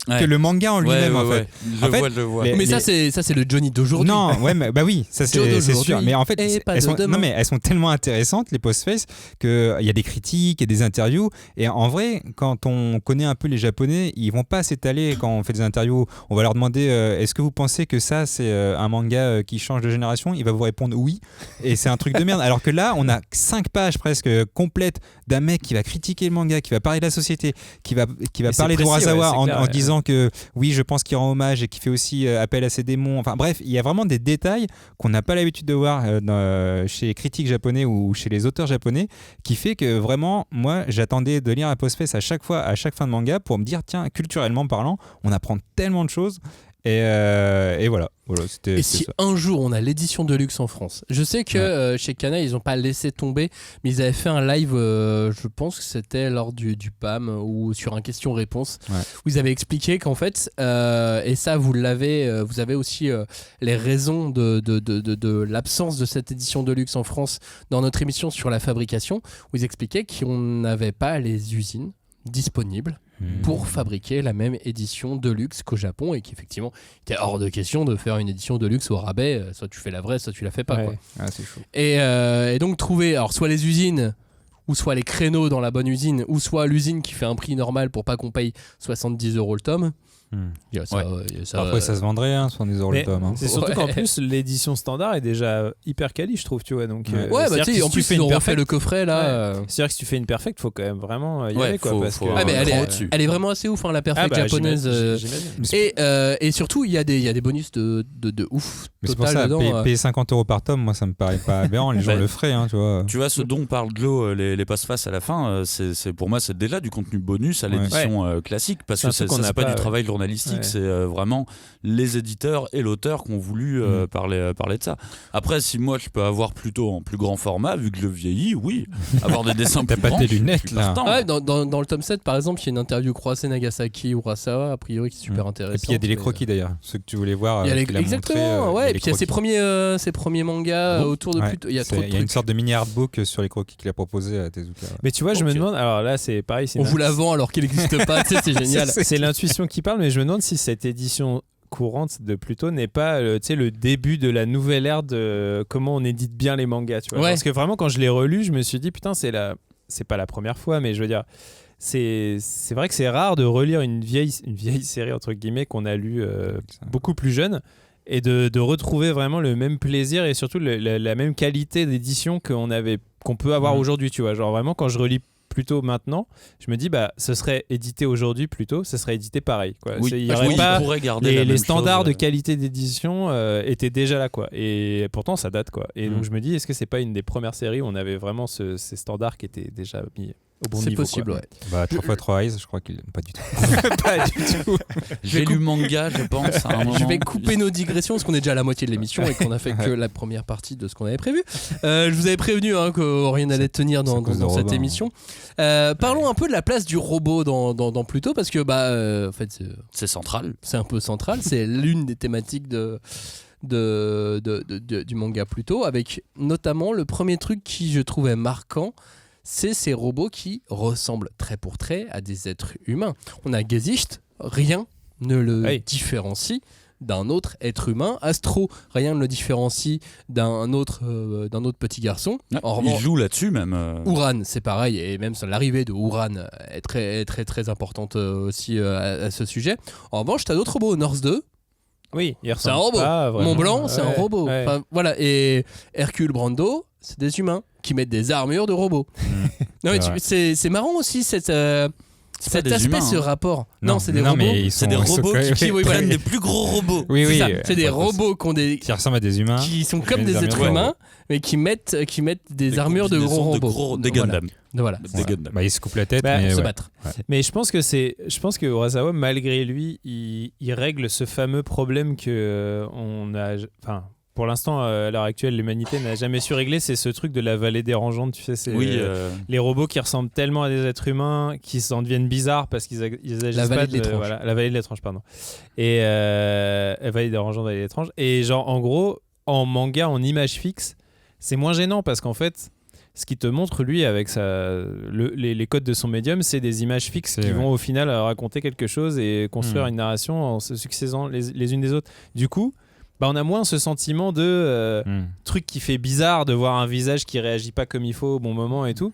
que le manga en lui-même en fait. Je le vois. Mais ça c'est le Johnny d'aujourd'hui. Non, ouais, mais, bah oui, ça Joe c'est d'aujourd'hui sûr. Mais en fait, et pas elles de sont, demain. non, mais elles sont tellement intéressantes, les post-face, qu'il y a des critiques et des interviews. Et en vrai, quand on connaît un peu les Japonais, ils vont pas s'étaler quand on fait des interviews. On va leur demander est-ce que vous pensez que ça, c'est un manga qui change de génération? Il va vous répondre oui. Et c'est un truc de merde. Alors que là, on a 5 pages presque complètes d'un mec qui va critiquer le manga, qui va parler de la société, qui va parler de Urasawa en disant que oui, je pense qu'il rend hommage et qu'il fait aussi appel à ses démons. Enfin bref, il y a vraiment des détails qu'on n'a pas l'habitude de voir chez les critiques japonais ou chez les auteurs japonais, qui fait que vraiment, moi, j'attendais de lire un post-face à chaque fois, à chaque fin de manga, pour me dire, tiens, culturellement parlant, on apprend tellement de choses. Et voilà, c'était. Et si ça. un jour on a l'édition de luxe en France, je sais que chez Kana ils n'ont pas laissé tomber, mais ils avaient fait un live, je pense que c'était lors du PAM ou sur un question-réponse, où ils avaient expliqué qu'en fait, et ça vous avez aussi les raisons de l'absence de cette édition de luxe en France dans notre émission sur la fabrication, où ils expliquaient qu'on n'avait pas les usines disponibles pour fabriquer la même édition de luxe qu'au Japon, et qu'effectivement il était hors de question de faire une édition de luxe au rabais, soit tu fais la vraie, soit tu la fais pas, quoi. Ah, c'est chaud. Et donc trouver alors soit les usines, ou soit les créneaux dans la bonne usine, ou soit l'usine qui fait un prix normal pour pas qu'on paye 70 € le tome. Après ça se vendrait 70 € le tome. C'est surtout qu'en plus l'édition standard est déjà hyper quali, je trouve, tu vois. Donc bah tu sais, en plus ils ont refait le coffret là. C'est-à-dire que si tu fais une perfect, faut quand même vraiment y aller, quoi. Mais elle est vraiment assez ouf, hein, la perfect japonaise. Et surtout il y a des bonus de ouf. Mais c'est pour ça, payer 50 € par tome, moi ça me paraît pas aberrant. Les gens le feraient, tu vois. Tu vois, ce dont parle Glo, les passe-face à la fin, c'est pour moi c'est déjà du contenu bonus à l'édition classique, parce que c'est pas du travail journalistique, c'est vraiment les éditeurs et l'auteur qui ont voulu parler de ça. Après, si moi je peux avoir plutôt en plus grand format, vu que je vieillis, oui, avoir des dessins plus grands. T'as pas tes lunettes là. Dans le tome 7 par exemple, il y a une interview croisée Nagasaki Urasawa, a priori qui est super intéressante. Et puis il y a des croquis d'ailleurs, ceux que tu voulais voir. Exactement, ouais. Et puis il y a ses premiers mangas autour de plutôt. Il y a une sorte de mini artbook sur les croquis qu'il a proposé à Tezuka. Mais tu vois, je me demande, alors là c'est pareil. On vous la vend alors qu'il n'existe pas, tu sais, c'est génial. C'est l'intuition qui parle, mais je me demande si cette édition courante de Pluto n'est pas le début de la nouvelle ère de comment on édite bien les mangas, tu vois. Parce que vraiment quand je l'ai relu, je me suis dit putain, c'est pas la première fois, mais je veux dire c'est vrai que c'est rare de relire une vieille série entre guillemets qu'on a lu beaucoup plus jeune, et de retrouver vraiment le même plaisir et surtout la même qualité d'édition qu'on peut avoir aujourd'hui, tu vois. Genre vraiment quand je relis Pluto maintenant, je me dis ce serait édité aujourd'hui Pluto, ça serait édité pareil, quoi. Il y aurait pas les standards de qualité d'édition étaient déjà là, quoi. Et pourtant ça date, quoi. Et donc je me dis, est-ce que c'est pas une des premières séries où on avait vraiment ces standards qui étaient déjà mis au bon niveau? C'est possible, quoi. 3x3 Eyes, je crois qu'il pas du tout. Pas du tout. J'ai lu manga, je pense, à un moment. Je vais couper nos digressions parce qu'on est déjà à la moitié de l'émission et qu'on a fait que la première partie de ce qu'on avait prévu. Je vous avais prévenu que rien n'allait tenir dans cette émission. Parlons un peu de la place du robot dans Pluto, parce que en fait c'est central. C'est un peu central. C'est l'une des thématiques du manga Pluto, avec notamment le premier truc qui je trouvais marquant. C'est ces robots qui ressemblent trait pour trait à des êtres humains. On a Gazicht, rien ne le différencie d'un autre être humain. Astro, rien ne le différencie d'un autre petit garçon. Il joue là-dessus même. Uran, c'est pareil, et même l'arrivée de Uran est très très très importante aussi à ce sujet. En revanche, t'as d'autres robots. North 2. Oui, c'est un robot. Mont Blanc, c'est un robot. Enfin, voilà. Et Hercule Brando, c'est des humains qui mettent des armures de robots. Non, mais c'est marrant aussi cette cet des aspect, humains, ce hein. rapport. Non, c'est des robots. mais C'est des robots qui prennent des plus gros robots. Oui, C'est oui. ça, c'est des robots qui ressemblent à des humains. qui sont comme Des des êtres armures, humains, mais qui mettent des armures de gros robots. Des Gundam. Voilà. Des Gundam. Bah, ils se coupent la tête, Bah, mais Pour se ouais. battre. Mais je pense que Urasawa, malgré lui, il règle ce fameux problème que on a. Enfin, pour l'instant, à l'heure actuelle, l'humanité n'a jamais su régler. C'est ce truc de la vallée dérangeante. Tu sais, c'est les robots qui ressemblent tellement à des êtres humains qu'ils s'en deviennent bizarres parce qu'ils agissent La vallée pas de l'étrange. Voilà, la vallée de l'étrange, pardon. Et vallée dérangeante, vallée de l'étrange. Et genre, en gros, en manga, en image fixe, c'est moins gênant parce qu'en fait. Ce qui te montre, lui, avec les codes de son médium, c'est des images fixes qui vont au final raconter quelque chose et construire une narration en se succédant les unes des autres. Du coup, on a moins ce sentiment de truc qui fait bizarre de voir un visage qui réagit pas comme il faut au bon moment et tout.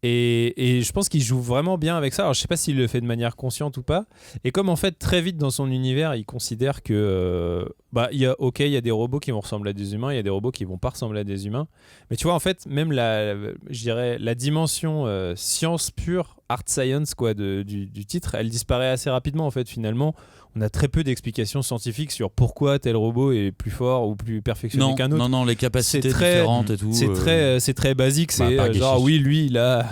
Et je pense qu'il joue vraiment bien avec ça. Alors, je sais pas s'il le fait de manière consciente ou pas. Et comme en fait, très vite dans son univers, il considère que il y a des robots qui vont ressembler à des humains, il y a des robots qui vont pas ressembler à des humains. Mais tu vois, en fait, même je dirais la dimension science pure, art science quoi, du titre, elle disparaît assez rapidement en fait. Finalement, on a très peu d'explications scientifiques sur pourquoi tel robot est plus fort ou plus perfectionné qu'un autre. Non, les capacités C'est très- différentes et tout. C'est très basique. C'est pas genre, Geshish. oui, lui, il a.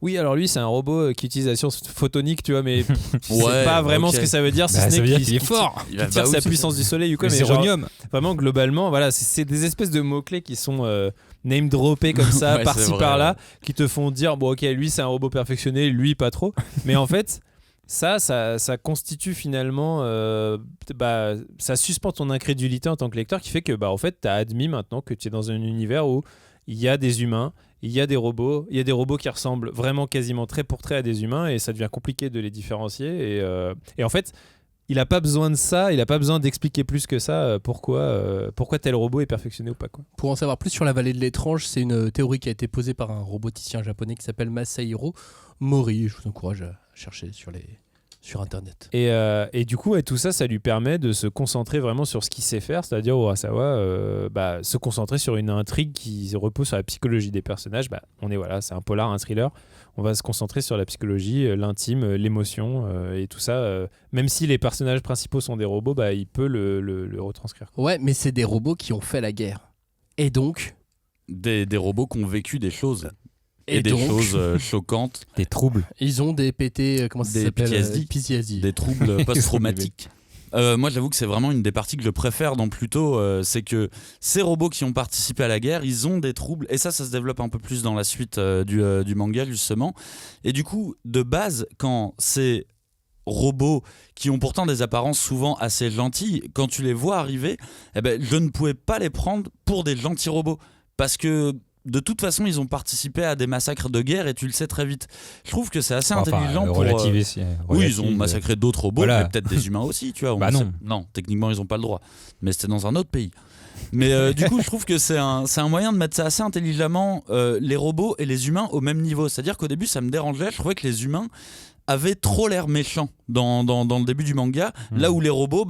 Oui, alors lui, c'est un robot qui utilise la science photonique, tu vois, mais c'est pas vraiment ce que ça veut dire. Si Bah, ce ça n'est veut dire qu'il qu'il est fort. qui tire sa puissance du soleil ou quoi. Le Mais genre, zéronium. vraiment, globalement, voilà, c'est des espèces de mots-clés qui sont name droppés comme ça, Ouais, par-ci c'est vrai, par-là, ouais. qui te font dire, bon, ok, lui, c'est un robot perfectionné, lui, pas trop. Mais en fait. Ça constitue finalement, ça suspend ton incrédulité en tant que lecteur qui fait que, en fait, tu as admis maintenant que tu es dans un univers où il y a des humains, il y a des robots qui ressemblent vraiment quasiment trait pour trait à des humains et ça devient compliqué de les différencier. Et en fait, il n'a pas besoin de ça, il n'a pas besoin d'expliquer plus que ça pourquoi tel robot est perfectionné ou pas, quoi. Pour en savoir plus sur la vallée de l'étrange, c'est une théorie qui a été posée par un roboticien japonais qui s'appelle Masahiro Mori. Je vous encourage à chercher sur internet. Et du coup, tout ça lui permet de se concentrer vraiment sur ce qu'il sait faire, c'est-à-dire Urasawa, se concentrer sur une intrigue qui repose sur la psychologie des personnages. C'est un polar, un thriller. On va se concentrer sur la psychologie, l'intime, l'émotion et tout ça. Même si les personnages principaux sont des robots, il peut le retranscrire. Ouais, mais c'est des robots qui ont fait la guerre. Et donc... Des robots qui ont vécu des choses. Et des donc, choses choquantes. Des troubles. ils ont des PT, comment ça Des s'appelle PTSD. Des troubles post-traumatiques. Moi, j'avoue que c'est vraiment une des parties que je préfère dans Pluto, c'est que ces robots qui ont participé à la guerre, ils ont des troubles, et ça se développe un peu plus dans la suite du manga, justement. Et du coup, de base, quand ces robots qui ont pourtant des apparences souvent assez gentilles, quand tu les vois arriver, je ne pouvais pas les prendre pour des gentils robots, parce que de toute façon, ils ont participé à des massacres de guerre et tu le sais très vite. Je trouve que c'est assez intelligent pour... Oui, ils ont massacré d'autres robots, mais peut-être des humains aussi, tu vois. Non, techniquement, ils n'ont pas le droit. Mais c'était dans un autre pays. Mais du coup, je trouve que c'est un moyen de mettre ça assez intelligemment, les robots et les humains au même niveau. C'est-à-dire qu'au début, ça me dérangeait. Je trouvais que les humains avaient trop l'air méchants dans le début du manga, là où les robots...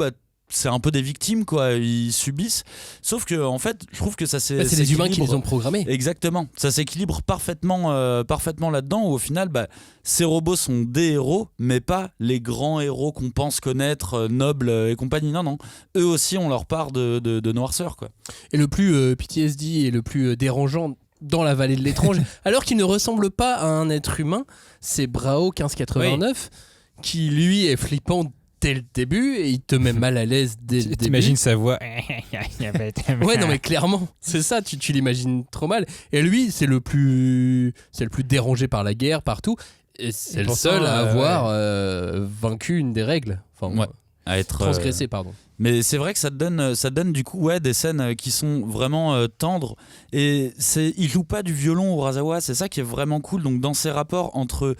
c'est un peu des victimes, quoi, ils subissent. Sauf que, en fait, je trouve que ça c'est les humains qui les ont programmés. Exactement. Ça s'équilibre parfaitement là-dedans, où au final, ces robots sont des héros, mais pas les grands héros qu'on pense connaître, nobles et compagnie. Non. Eux aussi ont leur part de noirceur, quoi. Et le plus PTSD et le plus dérangeant dans la vallée de l'étrange, alors qu'il ne ressemble pas à un être humain, c'est Brao 1589, qui lui est flippant dès le début et il te met mal à l'aise dès le début. T'imagines sa voix. Ouais, non mais clairement, c'est ça, tu l'imagines trop mal. Et lui, c'est le plus dérangé par la guerre partout et c'est le seul à avoir vaincu une des règles. Enfin, à être transgressé, pardon. Mais c'est vrai que ça te donne du coup des scènes qui sont vraiment tendres, et il joue pas du violon Urasawa, c'est ça qui est vraiment cool. Donc dans ces rapports entre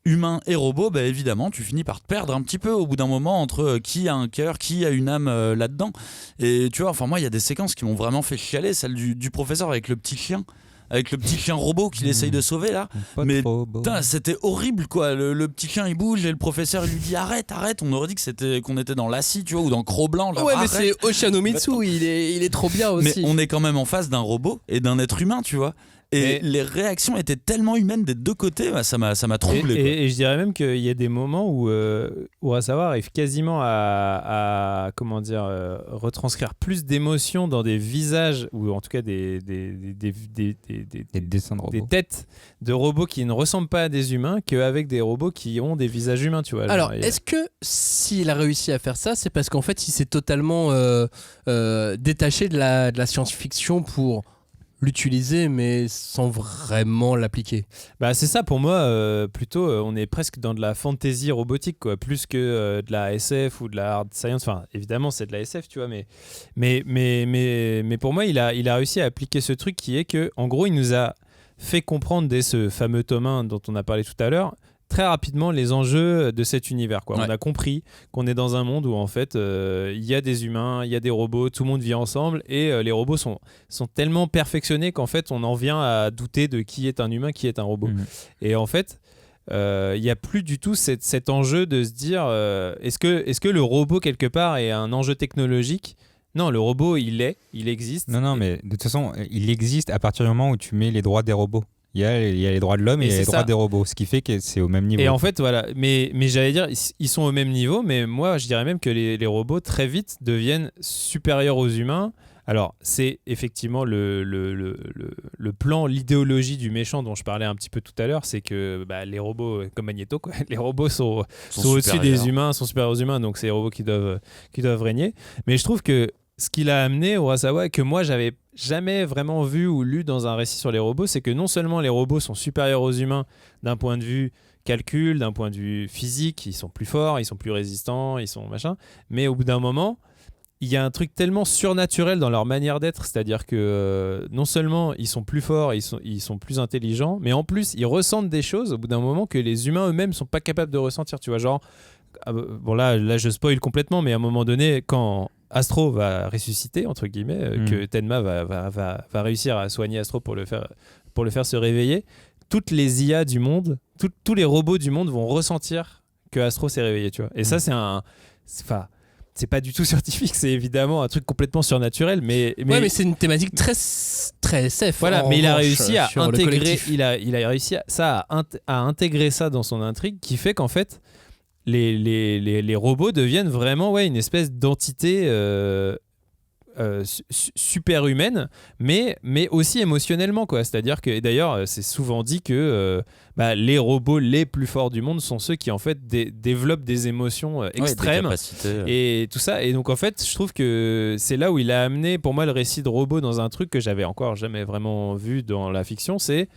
humain et robot, évidemment, tu finis par te perdre un petit peu au bout d'un moment entre qui a un cœur, qui a une âme là-dedans. Et tu vois, moi, il y a des séquences qui m'ont vraiment fait chialer, celle du professeur avec le petit chien. Avec le petit chien robot qu'il essaye de sauver là. Mais putain, c'était horrible, quoi. Le petit chien il bouge et le professeur il lui dit arrête. On aurait dit qu'on était dans Lassie, tu vois, ou dans Cro-Blanc. Ouais, mais c'est Oshanomitsu, il est trop bien aussi. Mais on est quand même en face d'un robot et d'un être humain, tu vois. Et les réactions étaient tellement humaines des deux côtés, ça m'a troublé. Et je dirais même qu'il y a des moments où Urasawa arrive quasiment à retranscrire plus d'émotions dans des visages, ou en tout cas des dessins de robots. Des têtes de robots qui ne ressemblent pas à des humains, qu'avec des robots qui ont des visages humains, tu vois. Alors, est-ce que s'il a réussi à faire ça, c'est parce qu'en fait, il s'est totalement détaché de la science-fiction pour l'utiliser, mais sans vraiment l'appliquer? C'est ça pour moi. Plutôt, on est presque dans de la fantasy robotique, quoi, plus que de la SF ou de la hard science. Enfin, évidemment, c'est de la SF, tu vois, mais pour moi, il a réussi à appliquer ce truc qui est que, en gros, il nous a fait comprendre dès ce fameux tome 1 dont on a parlé tout à l'heure, très rapidement les enjeux de cet univers, quoi. Ouais. On a compris qu'on est dans un monde où en fait il y a des humains, il y a des robots, tout le monde vit ensemble et les robots sont tellement perfectionnés qu'en fait on en vient à douter de qui est un humain, qui est un robot. Et en fait il n'y a plus du tout cet enjeu de se dire est-ce que le robot quelque part est un enjeu technologique? Non, le robot il existe. Non, mais de toute façon il existe à partir du moment où tu mets les droits des robots. Il y a les droits de l'homme et il y a les droits des robots, ce qui fait que c'est au même niveau. Et en fait, voilà, mais j'allais dire, ils sont au même niveau, mais moi, je dirais même que les robots, très vite, deviennent supérieurs aux humains. Alors, c'est effectivement le plan, l'idéologie du méchant dont je parlais un petit peu tout à l'heure, c'est que les robots, comme Magneto, quoi, les robots sont au-dessus des humains, sont supérieurs aux humains, donc c'est les robots qui doivent régner. Mais je trouve que ce qu'il a amené, Urasawa, que moi, j'avais jamais vraiment vu ou lu dans un récit sur les robots, c'est que non seulement les robots sont supérieurs aux humains d'un point de vue calcul, d'un point de vue physique, ils sont plus forts, ils sont plus résistants, ils sont machin, mais au bout d'un moment, il y a un truc tellement surnaturel dans leur manière d'être, c'est-à-dire que non seulement ils sont plus forts, ils sont plus intelligents, mais en plus ils ressentent des choses au bout d'un moment que les humains eux-mêmes sont pas capables de ressentir, tu vois, genre bon là je spoil complètement, mais à un moment donné quand Astro va ressusciter entre guillemets, que Tenma va réussir à soigner Astro pour le faire se réveiller, toutes les IA du monde, tous les robots du monde vont ressentir que Astro s'est réveillé, tu vois. Et ça c'est pas du tout scientifique, c'est évidemment un truc complètement surnaturel, mais c'est une thématique très très SF. Voilà, mais il a réussi à intégrer, il a réussi à intégrer ça dans son intrigue, qui fait qu'en fait les robots deviennent vraiment une espèce d'entité super humaine, mais aussi émotionnellement, quoi. C'est-à-dire que, et d'ailleurs c'est souvent dit que les robots les plus forts du monde sont ceux qui en fait développent des émotions extrêmes, et tout ça. Et donc en fait je trouve que c'est là où il a amené pour moi le récit de robot dans un truc que j'avais encore jamais vraiment vu dans la fiction. C'est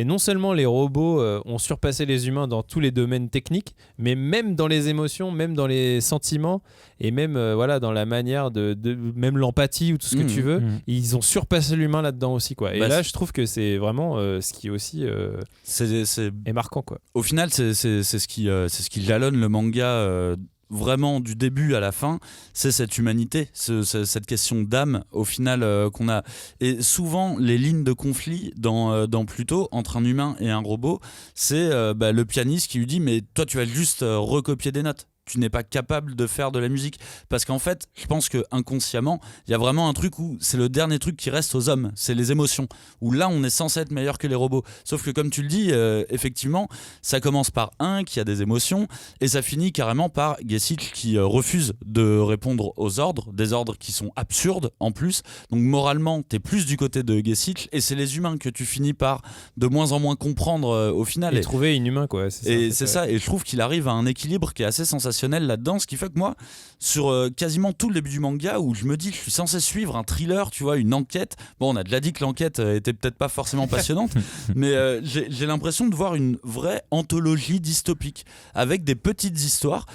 non seulement les robots ont surpassé les humains dans tous les domaines techniques, mais même dans les émotions, même dans les sentiments, et même dans la manière de même l'empathie ou tout ce que tu veux, ils ont surpassé l'humain là-dedans aussi, quoi. Et là, je trouve que c'est vraiment ce qui aussi est marquant, quoi. Au final, c'est ce qui jalonne le manga. Vraiment du début à la fin, c'est cette humanité, cette question d'âme au final qu'on a. Et souvent les lignes de conflit dans Pluto entre un humain et un robot, c'est le pianiste qui lui dit mais toi tu vas juste recopier des notes. Tu n'es pas capable de faire de la musique. Parce qu'en fait, je pense que inconsciemment, il y a vraiment un truc où c'est le dernier truc qui reste aux hommes, c'est les émotions. Où là, on est censé être meilleur que les robots. Sauf que comme tu le dis, effectivement, ça commence par un qui a des émotions et ça finit carrément par Gessicht qui refuse de répondre aux ordres, des ordres qui sont absurdes en plus. Donc moralement, t'es plus du côté de Gessicht et c'est les humains que tu finis par de moins en moins comprendre au final. Et trouver inhumain, quoi. C'est ça. Et je trouve qu'il arrive à un équilibre qui est assez sensationnel là-dedans, ce qui fait que moi, sur quasiment tout le début du manga, où je me dis que je suis censé suivre un thriller, tu vois, une enquête. Bon, on a déjà dit que l'enquête était peut-être pas forcément passionnante, mais j'ai l'impression de voir une vraie anthologie dystopique avec des petites histoires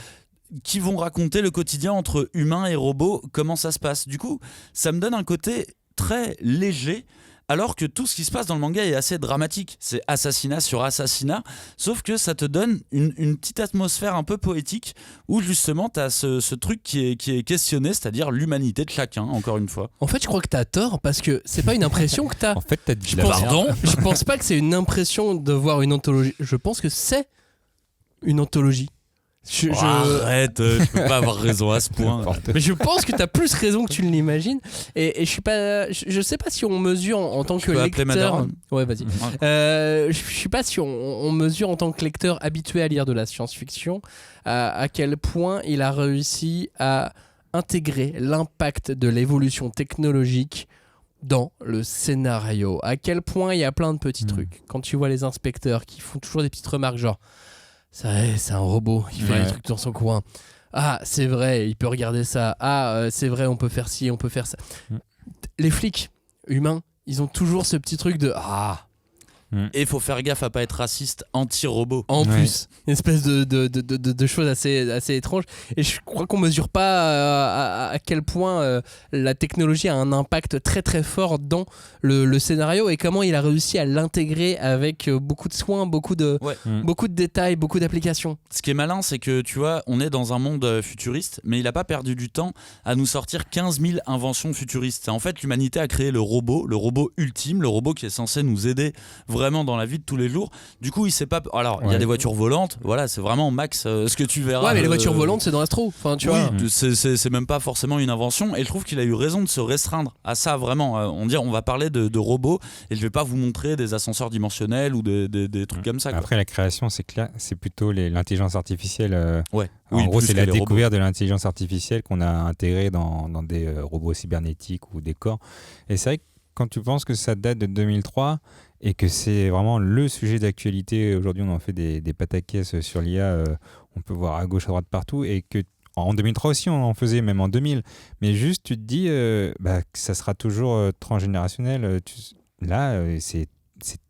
qui vont raconter le quotidien entre humains et robots, comment ça se passe. Du coup, ça me donne un côté très léger, alors que tout ce qui se passe dans le manga est assez dramatique. C'est assassinat sur assassinat, sauf que ça te donne une petite atmosphère un peu poétique où justement t'as ce truc qui est questionné, c'est-à-dire l'humanité de chacun, encore une fois. En fait, je crois que t'as tort, parce que c'est pas une impression que t'as. En fait, t'as dit pardon. Je pense pas que c'est une impression de voir une anthologie. Je pense que c'est une anthologie. Arrête, je peux pas avoir raison à ce point. Mais je pense que t'as plus raison que tu ne l'imagines. Et je suis pas, je sais pas si on mesure en tant que lecteur. Ouais, vas-y. Je sais pas si on mesure en tant que lecteur habitué à lire de la science-fiction à quel point il a réussi à intégrer l'impact de l'évolution technologique dans le scénario. À quel point il y a plein de petits trucs. Quand tu vois les inspecteurs qui font toujours des petites remarques genre c'est un robot, il fait des trucs dans son coin. Ah, c'est vrai, il peut regarder ça. Ah, c'est vrai, on peut faire ci, on peut faire ça. Les flics humains, ils ont toujours ce petit truc de Et il faut faire gaffe à pas être raciste anti-robot. En plus, une espèce de choses assez étranges. Et je crois qu'on mesure pas à quel point la technologie a un impact très très fort dans le scénario et comment il a réussi à l'intégrer avec beaucoup de soins, beaucoup de détails, beaucoup d'applications. Ce qui est malin, c'est que tu vois, on est dans un monde futuriste, mais il a pas perdu du temps à nous sortir 15 000 inventions futuristes. En fait, l'humanité a créé le robot ultime, le robot qui est censé nous aider vraiment dans la vie de tous les jours. Du coup, il sait pas. Alors, il y a des voitures volantes. Voilà, c'est vraiment max ce que tu verras. Ouais, mais les voitures volantes, c'est dans Astro. Enfin, tu vois. C'est même pas forcément une invention. Et je trouve qu'il a eu raison de se restreindre à ça vraiment. On va parler de robots et je vais pas vous montrer des ascenseurs dimensionnels ou des trucs comme ça. Quoi. Après, la création, c'est clair, c'est plutôt l'intelligence artificielle. En gros, c'est la découverte de l'intelligence artificielle qu'on a intégrée dans des robots cybernétiques ou des corps. Et c'est vrai que quand tu penses que ça date de 2003 et que c'est vraiment le sujet d'actualité, aujourd'hui on en fait des pataquès sur l'IA, on peut voir à gauche, à droite, partout, et que en 2003 aussi on en faisait, même en 2000, mais juste tu te dis que ça sera toujours transgénérationnel. C'est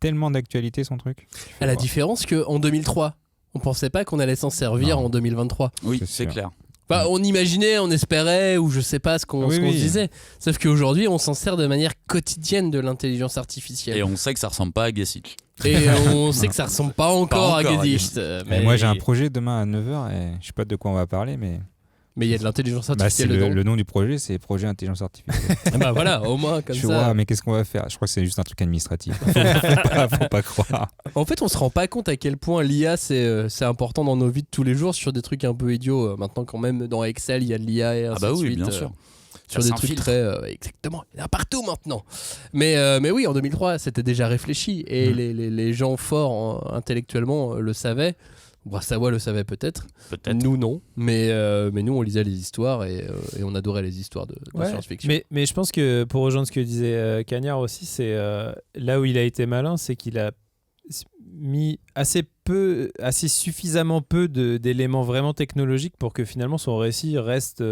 tellement d'actualité son truc. À la différence qu'en 2003, on pensait pas qu'on allait s'en servir en 2023. Oui, c'est clair. Enfin, on imaginait, on espérait, ou je sais pas ce qu'on se disait. Sauf qu'aujourd'hui, on s'en sert de manière quotidienne de l'intelligence artificielle. Et on sait que ça ressemble pas à Gesicht. Et on sait que ça ressemble pas encore à Gesicht. Mais moi, j'ai un projet demain à 9h et je sais pas de quoi on va parler, mais il y a de l'intelligence artificielle dedans. Le nom du projet, c'est Projet Intelligence Artificielle. Voilà, au moins comme ça. Tu vois, mais qu'est-ce qu'on va faire ? Je crois que c'est juste un truc administratif. Faut pas croire. En fait, on se rend pas compte à quel point l'IA c'est important dans nos vies de tous les jours sur des trucs un peu idiots. Maintenant, quand même, dans Excel, il y a de l'IA et ainsi de suite. Bien sûr. Sur des trucs très exactement, il y en a partout maintenant. Mais oui, en 2003, c'était déjà réfléchi et les gens forts intellectuellement le savaient. Urasawa le savait peut-être. Nous non, mais nous on lisait les histoires et on adorait les histoires de science-fiction. Mais je pense que pour rejoindre ce que disait Cagnard aussi, c'est là où il a été malin, c'est qu'il a mis assez suffisamment peu d'éléments vraiment technologiques pour que finalement son récit reste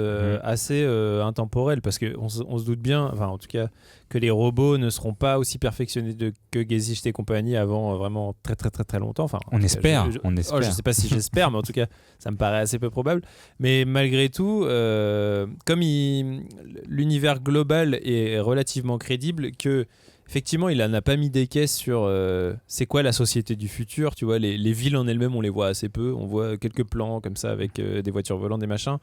assez intemporel, parce qu'on se doute bien, enfin en tout cas, que les robots ne seront pas aussi perfectionnés que Gesicht et compagnie avant vraiment très très très très longtemps. Enfin, on espère. Je sais pas si j'espère, mais en tout cas ça me paraît assez peu probable. Mais malgré tout, comme l'univers global est relativement crédible, que effectivement, il n'a pas mis des caisses sur c'est quoi la société du futur. Tu vois, les villes en elles-mêmes, on les voit assez peu. On voit quelques plans comme ça avec des voitures volantes, des machins.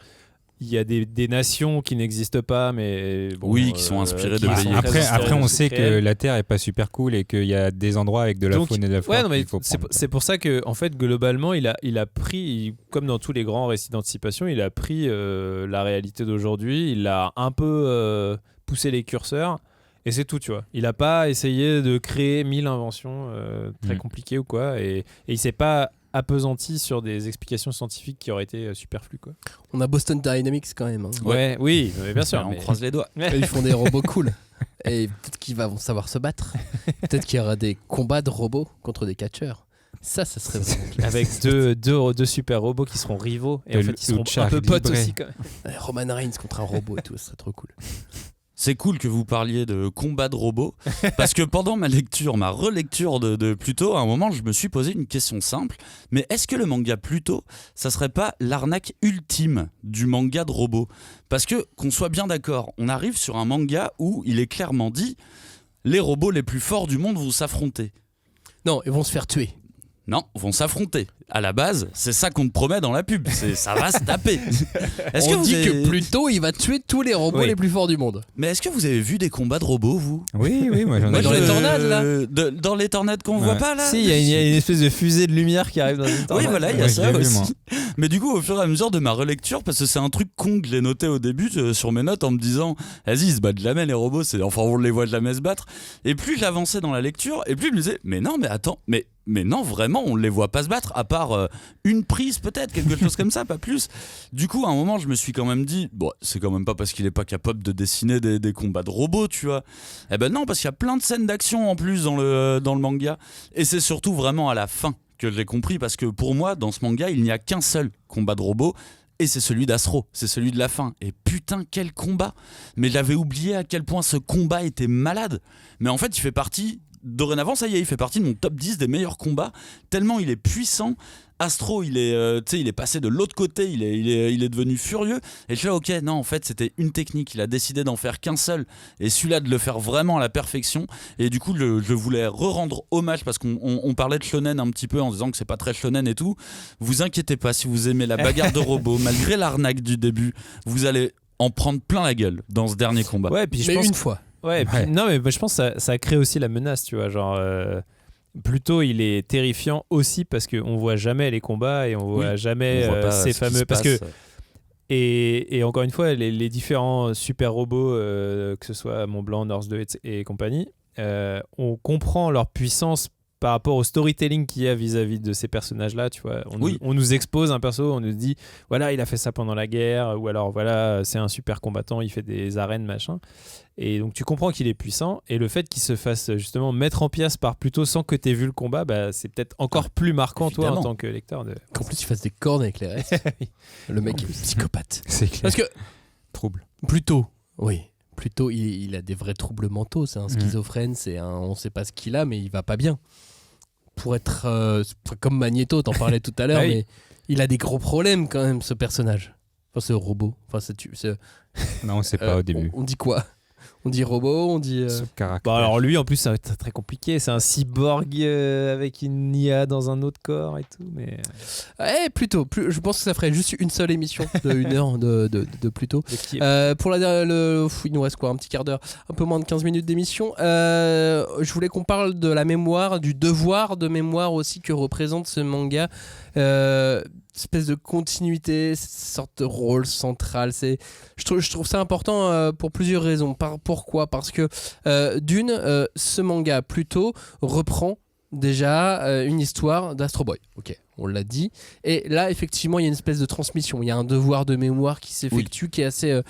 Il y a des nations qui n'existent pas, mais qui sont inspirées de pays. Après, on sait que la Terre est pas super cool et qu'il y a des endroits avec de la faune et de la flore. C'est pour ça que, en fait, globalement, il a pris, comme dans tous les grands récits d'anticipation, il a pris la réalité d'aujourd'hui. Il a un peu poussé les curseurs. Et c'est tout, tu vois. Il n'a pas essayé de créer 1000 inventions très compliquées ou quoi. Et il s'est pas appesanti sur des explications scientifiques qui auraient été superflues, quoi. On a Boston Dynamics quand même. Hein. Oui, mais bien sûr. On croise les doigts. Ils font des robots cool. Et peut-être qu'ils vont savoir se battre. Peut-être qu'il y aura des combats de robots contre des catcheurs. Ça serait vraiment avec deux super robots qui seront rivaux. Et en fait, ils seront un peu potes aussi, quand même. Roman Reigns contre un robot et tout, ce serait trop cool. C'est cool que vous parliez de combat de robots, parce que pendant ma relecture de Pluto, à un moment, je me suis posé une question simple. Mais est-ce que le manga Pluto, ça serait pas l'arnaque ultime du manga de robots ? Parce que, qu'on soit bien d'accord, on arrive sur un manga où il est clairement dit « Les robots les plus forts du monde vont s'affronter ». Non, ils vont se faire tuer. Non, vont s'affronter. À la base, c'est ça qu'on te promet dans la pub. Ça va se taper. On dit que Pluto, il va tuer tous les robots les plus forts du monde. Mais est-ce que vous avez vu des combats de robots, vous ? Oui, moi j'en ai Dans vu. les tornades, là Dans les tornades qu'on voit pas, là. Si, il y a une espèce de fusée de lumière qui arrive dans une tornade. Oui, voilà, il y a ça je l'ai vu, aussi. moi. Mais du coup, au fur et à mesure de ma relecture, parce que c'est un truc con que j'ai noté au début sur mes notes en me disant, vas-y, ils se battent jamais les robots, enfin on les voit jamais se battre. Et plus j'avançais dans la lecture, et plus je me disais, mais non, mais attends, mais non, vraiment, on les voit pas se battre, à part une prise peut-être, quelque chose comme ça, pas plus. Du coup, à un moment, je me suis quand même dit, bon, c'est quand même pas parce qu'il est pas capable de dessiner des combats de robots, tu vois. Eh ben non, parce qu'il y a plein de scènes d'action en plus dans le manga. Et c'est surtout vraiment à la fin que j'ai compris, parce que pour moi, dans ce manga, il n'y a qu'un seul combat de robot. Et c'est celui d'Astro, c'est celui de la fin. Et putain, quel combat! Mais j'avais oublié à quel point ce combat était malade. Mais en fait, il fait partie... Dorénavant, ça y est, il fait partie de mon top 10 des meilleurs combats, tellement il est puissant. Astro, il est passé de l'autre côté, il est devenu furieux. Et je fais, ok, non, en fait, c'était une technique. Il a décidé d'en faire qu'un seul. Et celui-là, de le faire vraiment à la perfection. Et du coup, je voulais rendre hommage, parce qu'on parlait de shonen un petit peu en disant que c'est pas très shonen et tout. Vous inquiétez pas, si vous aimez la bagarre de robots, malgré l'arnaque du début, vous allez en prendre plein la gueule dans ce dernier combat. Ouais, puis Mais une fois. Ouais, puis, non, mais je pense que ça crée aussi la menace, tu vois. Genre, Pluto, il est terrifiant aussi parce qu'on voit jamais les combats et on voit jamais ces fameux. Parce que, et encore une fois, les différents super robots, que ce soit Mont Blanc, North 2 et compagnie, on comprend leur puissance par rapport au storytelling qu'il y a vis-à-vis de ces personnages-là, tu vois. On nous expose un perso, on nous dit, voilà, il a fait ça pendant la guerre, ou alors, voilà, c'est un super combattant, il fait des arènes, machin. Et donc, tu comprends qu'il est puissant, et le fait qu'il se fasse justement mettre en pièces par Pluto sans que tu aies vu le combat, bah, c'est peut-être encore plus marquant, évidemment. toi, en tant que lecteur. Qu'en plus, il fasse des cornes avec les restes. Le mec est psychopathe. C'est clair. Parce que Trouble. Pluto, il a des vrais troubles mentaux. C'est un schizophrène, on sait pas ce qu'il a, mais il va pas bien. Pour être comme Magneto, t'en parlais tout à l'heure, mais il a des gros problèmes quand même, ce personnage. Enfin, ce robot. Enfin, Non, on sait pas au début. On dit quoi ? On dit robot, on dit... Ce caractère. Bon, alors lui, en plus, c'est très compliqué. C'est un cyborg avec une IA dans un autre corps et tout. Mais... Plutôt. Je pense que ça ferait juste une seule émission de 1 heure de Pluto. Pour il nous reste quoi, un petit quart d'heure, un peu moins de 15 minutes d'émission. Je voulais qu'on parle de la mémoire, du devoir de mémoire aussi que représente ce manga. Espèce de continuité, cette sorte de rôle central. Je trouve ça important pour plusieurs raisons. Pourquoi ? Parce que ce manga Pluto reprend déjà une histoire d'Astro Boy. Ok, on l'a dit. Et là, effectivement, il y a une espèce de transmission. Il y a un devoir de mémoire qui s'effectue, qui est assez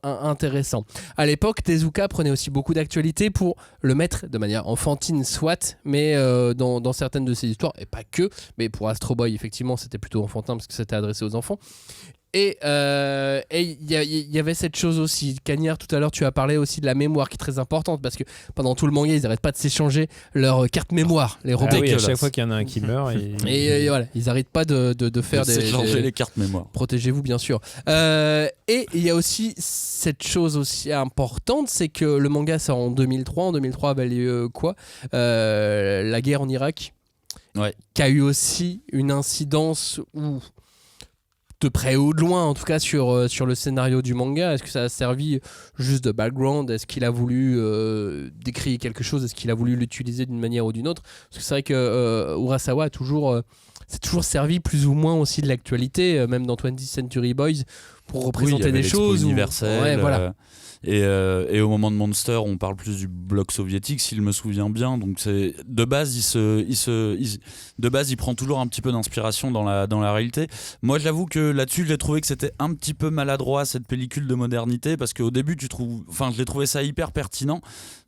intéressant. À l'époque, Tezuka prenait aussi beaucoup d'actualité pour le mettre de manière enfantine, soit, mais dans certaines de ses histoires, et pas que. Mais pour Astro Boy, effectivement, c'était plutôt enfantin parce que c'était adressé aux enfants. Et il y avait cette chose aussi, Cagnard, tout à l'heure tu as parlé aussi de la mémoire qui est très importante, parce que pendant tout le manga ils n'arrêtent pas de s'échanger leur carte mémoire, les robots. À chaque fois qu'il y en a un qui meurt et voilà, ils n'arrêtent pas de faire s'échanger les cartes mémoire. Protégez-vous bien sûr. Et il y a aussi cette chose aussi importante, c'est que le manga sort en 2003. En 2003 avait lieu quoi, la guerre en Irak, qui a eu aussi une incidence où de près ou de loin, en tout cas sur le scénario du manga. Est-ce que ça a servi juste de background ? Est-ce qu'il a voulu décrire quelque chose ? Est-ce qu'il a voulu l'utiliser d'une manière ou d'une autre ? Parce que c'est vrai que Urasawa a toujours servi plus ou moins aussi de l'actualité, même dans 20th Century Boys, pour représenter des choses universelles. Ouais, voilà. Et au moment de Monster, on parle plus du bloc soviétique, s'il me souvient bien. Donc c'est de base, il prend toujours un petit peu d'inspiration dans la réalité. Moi, j'avoue que là-dessus, j'ai trouvé que c'était un petit peu maladroit cette pellicule de modernité, parce qu'au début, je l'ai trouvé ça hyper pertinent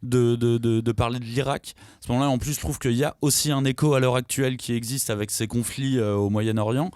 de parler de l'Irak. À ce moment-là, en plus, je trouve qu'il y a aussi un écho à l'heure actuelle qui existe avec ces conflits au Moyen-Orient.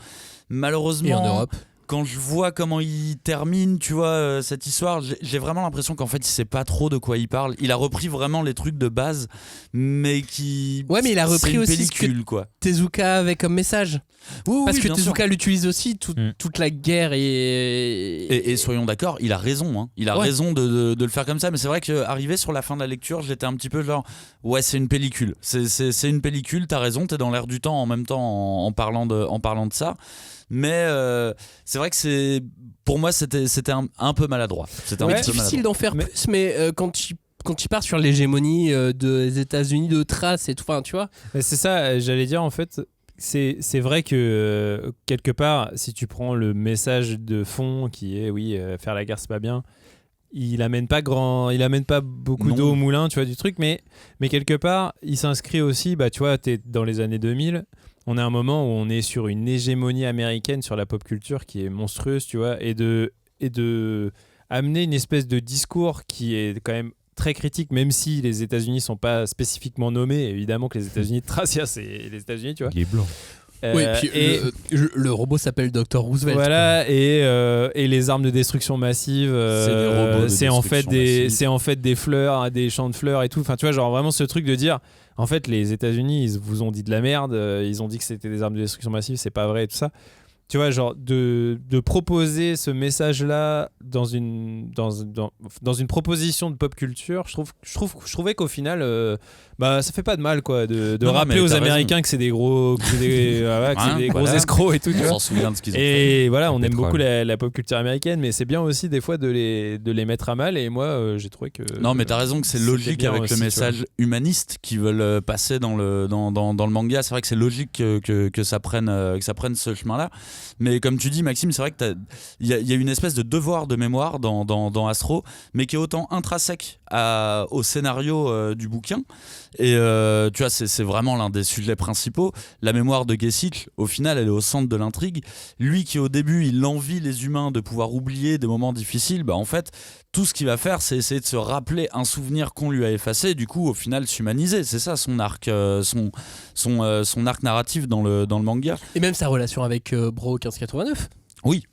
Malheureusement. Et en Europe. quand je vois comment il termine, tu vois, cette histoire, j'ai vraiment l'impression qu'en fait, il sait pas trop de quoi il parle. Il a repris vraiment les trucs de base, mais qui. Ouais, mais il a repris c'est une aussi pellicule, quoi. Tezuka avait comme message. Oui, Parce oui, que bien Tezuka sûr. l'utilise aussi, toute la guerre Et soyons d'accord, il a raison. Hein. Il a raison de le faire comme ça. Mais c'est vrai qu'arrivé sur la fin de la lecture, j'étais un petit peu genre, ouais, c'est une pellicule. C'est une pellicule, t'as raison, t'es dans l'air du temps en même temps en parlant de ça. Mais c'est vrai que pour moi, c'était un peu maladroit. C'était un C'est petit peu difficile maladroit. d'en faire plus, mais quand tu pars sur l'hégémonie des États-Unis de traces et tout, enfin, tu vois. Mais c'est ça, j'allais dire en fait. C'est vrai que quelque part, si tu prends le message de fond qui est oui, faire la guerre c'est pas bien, il amène pas beaucoup d'eau au moulin, tu vois, du truc, mais quelque part, il s'inscrit aussi, bah tu vois, t'es dans les années 2000, on est à un moment où on est sur une hégémonie américaine sur la pop culture qui est monstrueuse, tu vois, et de amener une espèce de discours qui est quand même très critique, même si les États-Unis sont pas spécifiquement nommés. Évidemment que les États-Unis de Tracia, c'est les États-Unis, tu vois. Il est blanc. Oui, puis le robot s'appelle Dr. Roosevelt. Voilà, et les armes de destruction massive, c'est en fait des fleurs, des champs de fleurs et tout. Enfin, tu vois, genre vraiment ce truc de dire, en fait, les États-Unis, ils vous ont dit de la merde, ils ont dit que c'était des armes de destruction massive, c'est pas vrai et tout ça. Tu vois, genre de proposer ce message-là dans une proposition de pop culture, je trouvais qu'au final, bah ça fait pas de mal quoi, de rappeler aux Américains que c'est des gros, gros escrocs et tout. Tu vois. On s'en souvient de ce qu'ils ont fait. Et voilà, on aime beaucoup la pop culture américaine, mais c'est bien aussi des fois de les mettre à mal. Et moi, j'ai trouvé que. Non, mais t'as raison que c'est logique avec aussi, le message humaniste qu'ils veulent passer dans le manga. C'est vrai que c'est logique que ça prenne ce chemin-là. Mais comme tu dis, Maxime, c'est vrai que il y a une espèce de devoir de mémoire dans Astro, mais qui est autant intrinsèque au scénario du bouquin. Et tu vois, c'est vraiment l'un des sujets principaux. La mémoire de Gesicht, au final, elle est au centre de l'intrigue. Lui qui, au début, il envie les humains de pouvoir oublier des moments difficiles, bah en fait, tout ce qu'il va faire, c'est essayer de se rappeler un souvenir qu'on lui a effacé, et du coup, au final, s'humaniser. C'est ça son arc, son arc narratif dans le manga. Et même sa relation avec Bro 1589. Oui.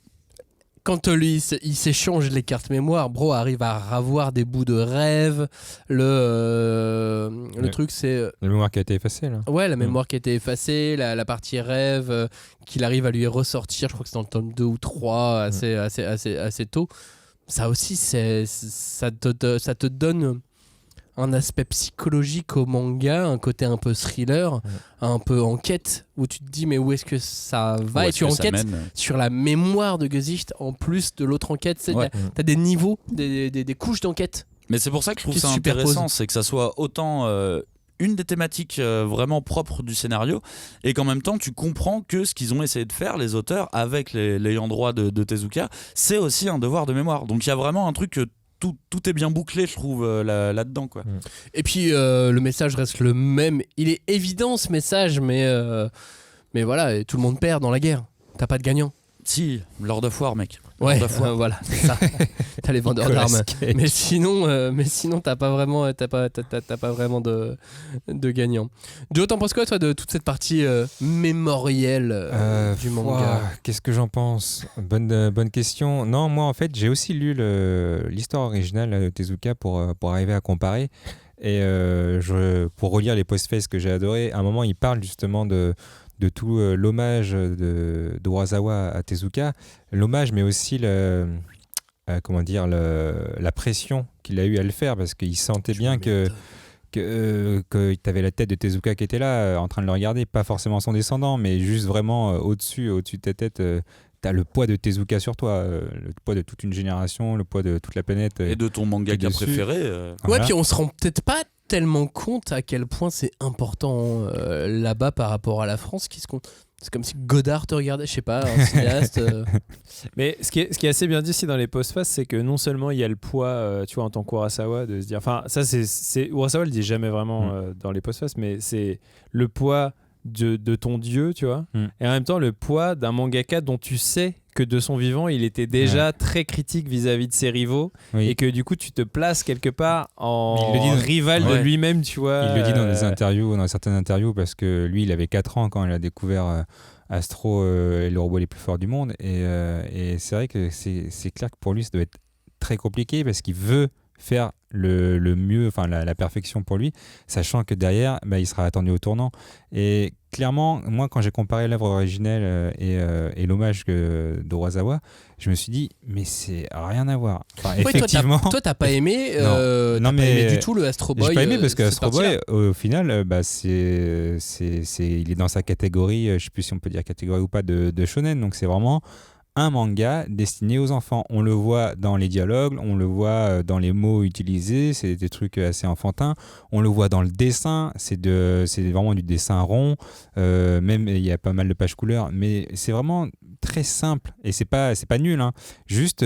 Quand lui, il s'échange les cartes mémoire, Bro arrive à ravoir des bouts de rêve. Le truc, c'est... La mémoire qui a été effacée, là. Ouais, la mémoire qui a été effacée, la partie rêve, qu'il arrive à lui ressortir, je crois que c'est dans le tome 2 ou 3, assez tôt. Ça aussi, ça te donne un aspect psychologique au manga, un côté un peu thriller, un peu enquête, où tu te dis mais où est-ce que ça va, et tu enquêtes sur la mémoire de Gesicht en plus de l'autre enquête. T'as des niveaux, des couches d'enquête. Mais c'est pour ça que je trouve ça intéressant, c'est que ça soit autant une des thématiques vraiment propres du scénario, et qu'en même temps tu comprends que ce qu'ils ont essayé de faire, les auteurs, avec l'ayant droit de Tezuka, c'est aussi un devoir de mémoire. Donc il y a vraiment un truc que tout est bien bouclé, je trouve, là-dedans, quoi. Et puis le message reste le même. Il est évident, ce message, mais voilà, et tout le monde perd dans la guerre. T'as pas de gagnant. Si, Lord of War, mec. Ouais, voilà, c'est ça. T'as les vendeurs d'armes. Mais sinon, t'as pas vraiment de gagnant. Joe, t'en penses quoi, toi, de toute cette partie mémorielle du manga? Qu'est-ce que j'en pense? Bonne question. Non, moi, en fait, j'ai aussi lu l'histoire originale de Tezuka pour arriver à comparer. Et pour relire les post-faces que j'ai adoré, à un moment, il parle justement de tout l'hommage de Urasawa à Tezuka, l'hommage, mais aussi la pression qu'il a eu à le faire, parce qu'il sentait bien que tu avais la tête de Tezuka qui était là, en train de le regarder, pas forcément son descendant, mais juste vraiment au-dessus de ta tête. T'as le poids de Tezuka sur toi, le poids de toute une génération, le poids de toute la planète. Et de ton mangaka préféré. Ouais, puis on se rend peut-être pas tellement compte à quel point c'est important là-bas par rapport à la France. C'est comme si Godard te regardait, je sais pas, un cinéaste. Mais ce qui est assez bien dit ici dans les post-faces, c'est que non seulement il y a le poids, tu vois, en tant qu'Urasawa, de se dire. Enfin, ça, c'est Urasawa le dit jamais vraiment dans les post-faces, mais c'est le poids de ton dieu, tu vois, et en même temps le poids d'un mangaka dont tu sais que de son vivant, il était déjà très critique vis-à-vis de ses rivaux et que du coup, tu te places quelque part en rival de lui-même, tu vois. Il le dit dans des interviews, dans certaines interviews, parce que lui, il avait 4 ans quand il a découvert Astro et le robot les plus forts du monde. Et c'est vrai que c'est clair que pour lui, ça doit être très compliqué parce qu'il veut faire le mieux, enfin la perfection pour lui, sachant que derrière, il sera attendu au tournant. Et clairement, moi, quand j'ai comparé l'œuvre originelle et l'hommage d'Urasawa, je me suis dit, mais c'est rien à voir. Enfin, effectivement. Toi, t'as pas aimé, non, mais pas aimé du tout le Astro Boy. J'ai pas aimé parce que Astro Boy, au final, il est dans sa catégorie, je sais plus si on peut dire catégorie ou pas, de shonen. Donc c'est vraiment un manga destiné aux enfants. On le voit dans les dialogues, on le voit dans les mots utilisés, c'est des trucs assez enfantins. On le voit dans le dessin, c'est vraiment du dessin rond. Même il y a pas mal de pages couleurs, mais c'est vraiment très simple et c'est pas nul. Hein. Juste,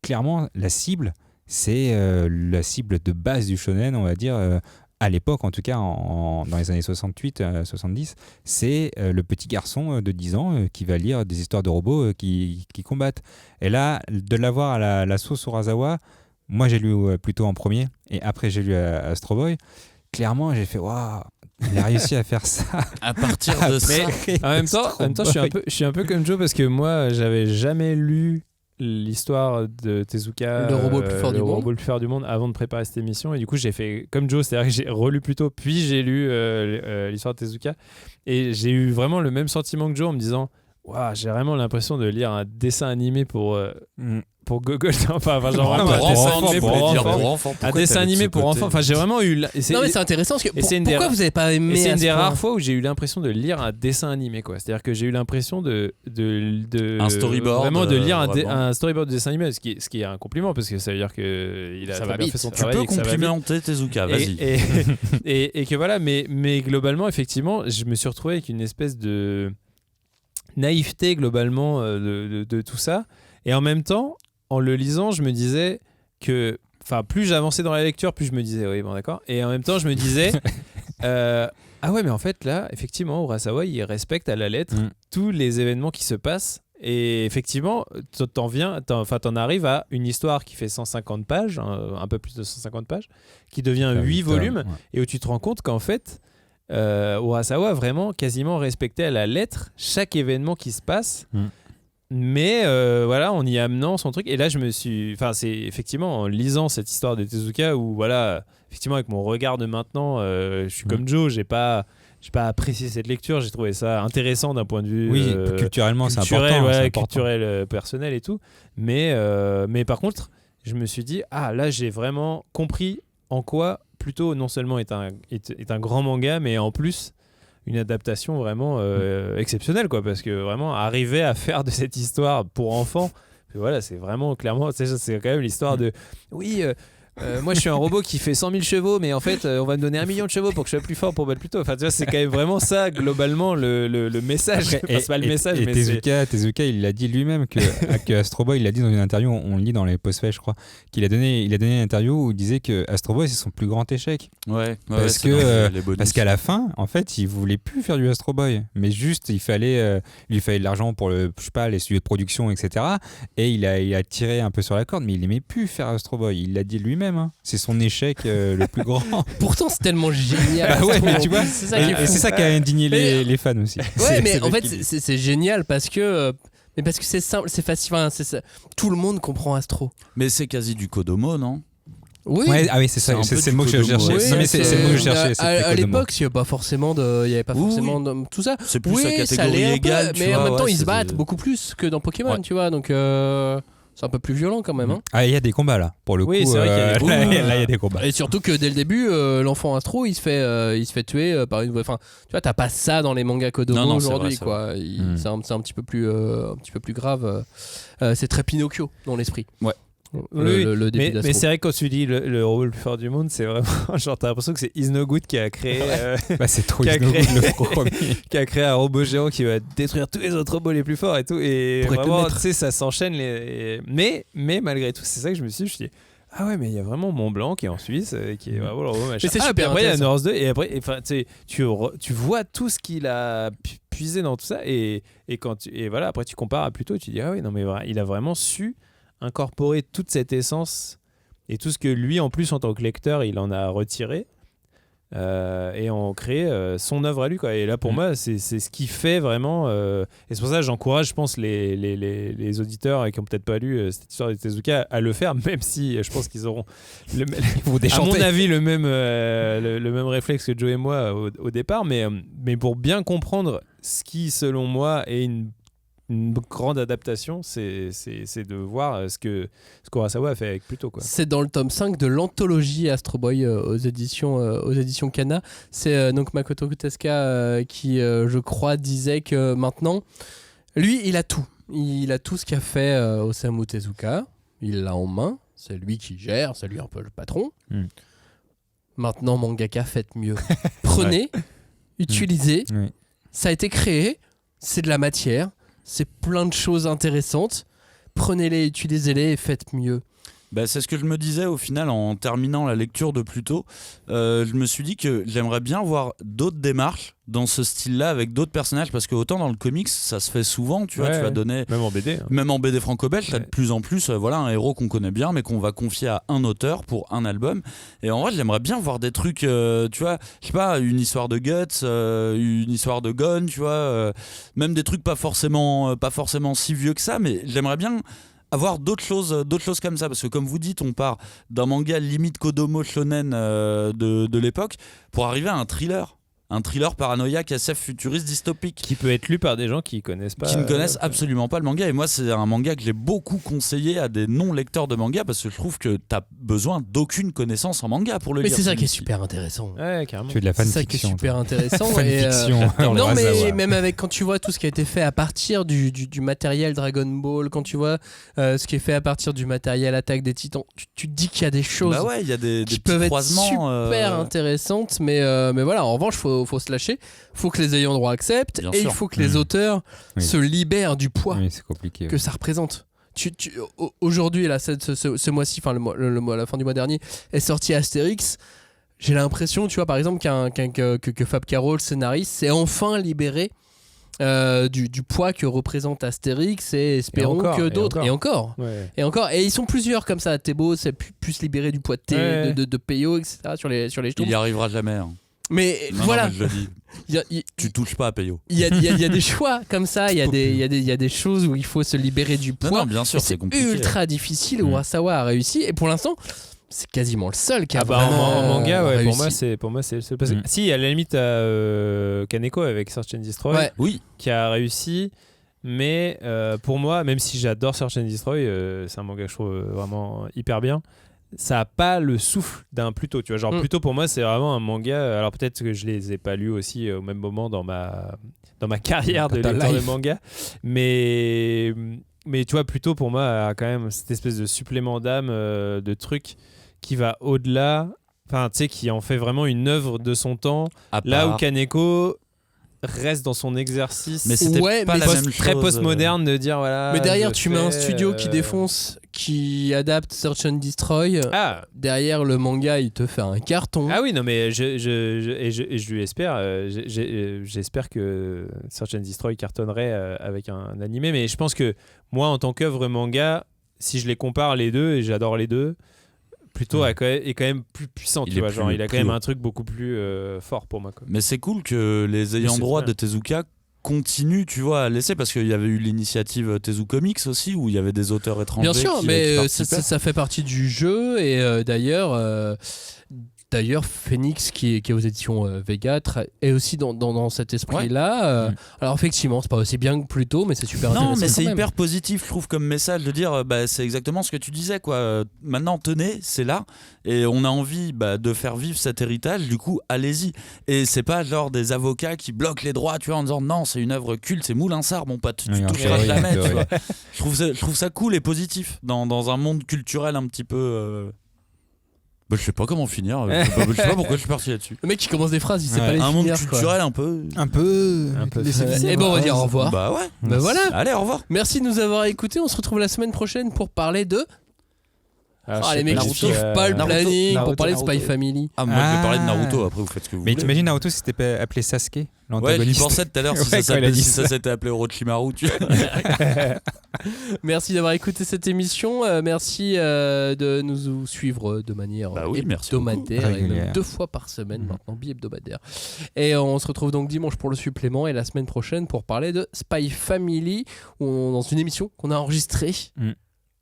clairement, la cible, c'est la cible de base du shonen, on va dire. À l'époque, en tout cas, dans les années 68-70, c'est le petit garçon de 10 ans qui va lire des histoires de robots qui combattent. Et là, de l'avoir à la sauce Urasawa, moi j'ai lu plutôt en premier, et après j'ai lu Astro Boy. Clairement, j'ai fait waouh, il a réussi à faire ça. À partir de ça. Mais en même temps, je suis un peu comme Joe parce que moi, j'avais jamais lu l'histoire de Tezuka, le robot le plus fort du monde, avant de préparer cette émission, et du coup j'ai fait comme Joe, c'est-à-dire que j'ai relu plus tôt puis j'ai lu l'histoire de Tezuka, et j'ai eu vraiment le même sentiment que Joe en me disant waouh, j'ai vraiment l'impression de lire un dessin animé pour Gogol, enfin genre pour enfants. Un dessin animé pour enfants. Enfin, j'ai vraiment eu. Non, mais c'est intéressant parce que pourquoi vous avez pas aimé? C'est une des rares fois où j'ai eu l'impression de lire un dessin animé, quoi. C'est-à-dire que j'ai eu l'impression de un storyboard, vraiment de lire un storyboard de dessin animé, ce qui est un compliment parce que ça veut dire que il a très bien fait son travail. Tu peux complimenter Tezuka, vas-y. Et que voilà, mais globalement, effectivement, je me suis retrouvé avec une espèce de naïveté globalement de tout ça, et en même temps, en le lisant, je me disais que, enfin, plus j'avançais dans la lecture, plus je me disais oui, bon, d'accord, et en même temps je me disais ah ouais, mais en fait là, effectivement, Urasawa il respecte à la lettre tous les événements qui se passent, et effectivement t'en arrives à une histoire qui fait 150 pages, un peu plus de 150 pages, qui devient 8 volumes, et où tu te rends compte qu'en fait Urasawa a vraiment quasiment respecté à la lettre chaque événement qui se passe, mais voilà, en y amenant son truc. Et là c'est effectivement en lisant cette histoire de Tezuka où voilà, effectivement avec mon regard de maintenant, je suis comme Joe, j'ai pas apprécié cette lecture, j'ai trouvé ça intéressant d'un point de vue culturellement c'est important, ouais, culturel, personnel et tout, mais par contre je me suis dit là j'ai vraiment compris en quoi plutôt non seulement est un grand manga, mais en plus une adaptation vraiment exceptionnelle, quoi, parce que vraiment arriver à faire de cette histoire pour enfants, voilà, c'est vraiment clairement, c'est quand même l'histoire de moi je suis un robot qui fait 100 000 chevaux, mais en fait on va me donner 1 million de chevaux pour que je sois plus fort pour battre plus tôt. Enfin tu vois, c'est quand même vraiment ça globalement le message. Après, c'est pas le message, mais Tezuka il l'a dit lui-même que Astro Boy, il l'a dit dans une interview, on le lit dans les post-faits je crois, qu'il a donné une interview où il disait que Astro Boy c'est son plus grand échec. Parce qu'à la fin en fait il voulait plus faire du Astro Boy, mais juste il lui fallait de l'argent pour les studios de production, etc. Et il a tiré un peu sur la corde, mais il aimait plus faire Astro Boy, il l'a dit lui-même. C'est son échec le plus grand. Pourtant c'est tellement génial. Ouais, mais tu vois, c'est ça qui a indigné les fans aussi. Ouais, mais en fait c'est génial parce que c'est simple, c'est facile, tout le monde comprend Astro. Mais c'est quasi du Kodomo, non? Oui. Ouais, c'est ça, c'est le mot que je cherchais. Oui, non, mais c'est le mot que je cherchais. À l'époque, il n'y avait pas forcément tout ça. C'est plus la catégorie égale, mais en même temps, ils se battent beaucoup plus que dans Pokémon, tu vois, donc c'est un peu plus violent quand même. Il y a des combats là, pour le coup. C'est vrai qu'il y a là, il y a des combats. Et surtout que dès le début, l'enfant Astro, il se fait tuer par une. Enfin, tu vois, t'as pas ça dans les mangas Kodomo aujourd'hui, quoi. C'est un petit peu plus grave. C'est très Pinocchio dans l'esprit. Ouais. Le début d'Astro. Mais c'est vrai que quand tu dis le robot le plus fort du monde, c'est vraiment genre t'as l'impression que c'est Is No Good qui a créé c'est trop Is No Good le premier qui a créé un robot géant qui va détruire tous les autres robots les plus forts et tout, et vraiment tu sais ça s'enchaîne mais malgré tout c'est ça que je me suis dit ah ouais, mais il y a vraiment Mont Blanc qui est en Suisse, qui est vraiment le robot machin. Mais c'est super après il y a North 2 et après tu vois tout ce qu'il a puiser dans tout ça et voilà, après tu compares à Pluto, tu dis ah oui, non mais il a vraiment su incorporer toute cette essence et tout ce que lui en plus en tant que lecteur il en a retiré et en créé son œuvre à lui quoi. Et là pour moi c'est ce qui fait vraiment et c'est pour ça que j'encourage je pense les auditeurs qui ont peut-être pas lu cette histoire de Tezuka à le faire, même si je pense qu'ils auront à mon avis le même réflexe que Joe et moi au départ, mais pour bien comprendre ce qui selon moi est une grande adaptation, c'est de voir ce qu'Urasawa a fait avec Pluto quoi. C'est dans le tome 5 de l'anthologie Astro Boy aux éditions Kana. C'est donc Makoto Tezuka qui je crois disait que maintenant lui il a tout ce qu'a fait Osamu Tezuka, il l'a en main, c'est lui qui gère, c'est lui un peu le patron. Maintenant mangaka, faites mieux. Prenez, utilisez, ça a été créé, c'est de la matière, c'est plein de choses intéressantes. Prenez-les, utilisez-les et faites mieux. Bah, c'est ce que je me disais au final en terminant la lecture de Pluto. Je me suis dit que j'aimerais bien voir d'autres démarches dans ce style-là avec d'autres personnages, parce que autant dans le comics ça se fait souvent, tu vois, tu vas donner même en BD franco-belge, t'as de plus en plus un héros qu'on connaît bien mais qu'on va confier à un auteur pour un album. Et en vrai j'aimerais bien voir des trucs, tu vois, je sais pas, une histoire de Guts, une histoire de Gon, tu vois, même des trucs pas forcément si vieux que ça, mais j'aimerais bien avoir d'autres choses comme ça, parce que comme vous dites, on part d'un manga limite Kodomo shonen de l'époque pour arriver à un thriller paranoïaque, SF futuriste dystopique qui peut être lu par des gens qui connaissent pas, qui ne connaissent absolument pas le manga. Et moi c'est un manga que j'ai beaucoup conseillé à des non lecteurs de manga, parce que je trouve que t'as besoin d'aucune connaissance en manga pour le lire. Mais c'est ça qui est super intéressant. Ouais, carrément. Tu es de la fanfiction. C'est ça qui est super intéressant. Fanfiction. Non mais même avec quand tu vois tout ce qui a été fait à partir du matériel Dragon Ball, quand tu vois ce qui est fait à partir du matériel Attaque des Titans, tu te dis qu'il y a des choses il y a des qui peuvent être croisements, super intéressantes, mais voilà, en revanche faut se lâcher, faut que les ayants droit acceptent, et il faut que les auteurs se libèrent du poids c'est compliqué, que ça représente. Aujourd'hui là, ce mois-ci, enfin la fin du mois dernier, est sorti Astérix. J'ai l'impression, tu vois, par exemple, que Fab Caro, le scénariste, s'est enfin libéré du poids que représente Astérix, et espérons que d'autres et encore. Et ils sont plusieurs comme ça. Thébo s'est plus libéré du poids de Peyo, etc. sur les jetons. Il y arrivera jamais. Mais non, voilà. non, mais je le dis. Tu touches pas à Peyo. Il y a des choix comme ça, il y a des choses où il faut se libérer du poids. Non, bien sûr, c'est compliqué. Ultra difficile. Urasawa a réussi, et pour l'instant c'est quasiment le seul qui a vraiment en manga réussi. pour moi c'est le seul. Si, à la limite Kaneko avec Search and Destroy qui a réussi, mais pour moi, même si j'adore Search and Destroy, c'est un manga que je trouve vraiment hyper bien, ça a pas le souffle d'un Pluto, tu vois, genre Pluto pour moi c'est vraiment un manga, alors peut-être que je les ai pas lus aussi au même moment dans ma carrière de lecteur de manga, mais tu vois, Pluto pour moi a quand même cette espèce de supplément d'âme, de truc qui va au-delà, enfin tu sais, qui en fait vraiment une œuvre de son temps, là où Kaneko reste dans son exercice, mais c'était pas la même chose, très postmoderne de dire voilà. Mais derrière tu mets un studio qui défonce, qui adapte Search and Destroy. Derrière le manga il te fait un carton. Ah oui, non mais je lui espère, j'espère que Search and Destroy cartonnerait avec un animé, mais je pense que moi en tant qu'œuvre manga, si je les compare les deux, et j'adore les deux, Pluto est quand même plus puissant, tu vois, genre il a quand même un truc beaucoup plus fort pour moi quoi. Mais c'est cool que les ayants droit de Tezuka continuent, tu vois, à laisser, parce qu'il y avait eu l'initiative Tezu Comics aussi, où il y avait des auteurs étrangers. Bien sûr, mais ça fait partie du jeu, et d'ailleurs Phoenix qui est aux éditions Vega est aussi dans cet esprit-là. Alors effectivement, c'est pas aussi bien que Pluto, mais c'est super intéressant. Non, mais c'est hyper positif, je trouve, comme message de dire c'est exactement ce que tu disais, quoi. Maintenant, tenez, c'est là, et on a envie de faire vivre cet héritage, du coup, allez-y. Et c'est pas genre des avocats qui bloquent les droits, tu vois, en disant non, c'est une œuvre culte, c'est Moulinsart, mon pote, tu toucheras jamais, tu vois. Je trouve ça cool et positif dans un monde culturel un petit peu. Je sais pas comment finir, je sais pas pourquoi je suis parti là-dessus. Le mec qui commence des phrases, il sait pas les finir. Un monde culturel un peu. Et bon, on va dire au revoir. Bah ouais. Bah voilà. Allez, au revoir. Merci de nous avoir écoutés. On se retrouve la semaine prochaine pour parler de Les mecs qui suivent pas le planning pour parler de Spy Family. Ah, moi je vais parler de Naruto, après vous faites ce que vous voulez. Mais t'imagines Naruto si c'était appelé Sasuke, Ouais, l'antagoniste. j'y pensais tout à l'heure si ça s'était appelé Orochimaru. Merci d'avoir écouté cette émission. Merci de nous suivre de manière hebdomadaire et même 2 fois par semaine maintenant, bi-hebdomadaire. Et on se retrouve donc dimanche pour le supplément et la semaine prochaine pour parler de Spy Family dans une émission qu'on a enregistrée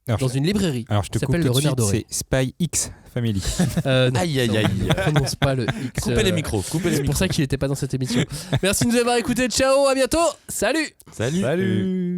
dans une librairie. Alors je te coupe le tout de Renard suite, Doré. c'est Spy X Family. Aïe. Ne prononce pas le X. Coupez les micros. C'est pour ça qu'il n'était pas dans cette émission. Merci de nous avoir écoutés. Ciao, à bientôt. Salut. Salut.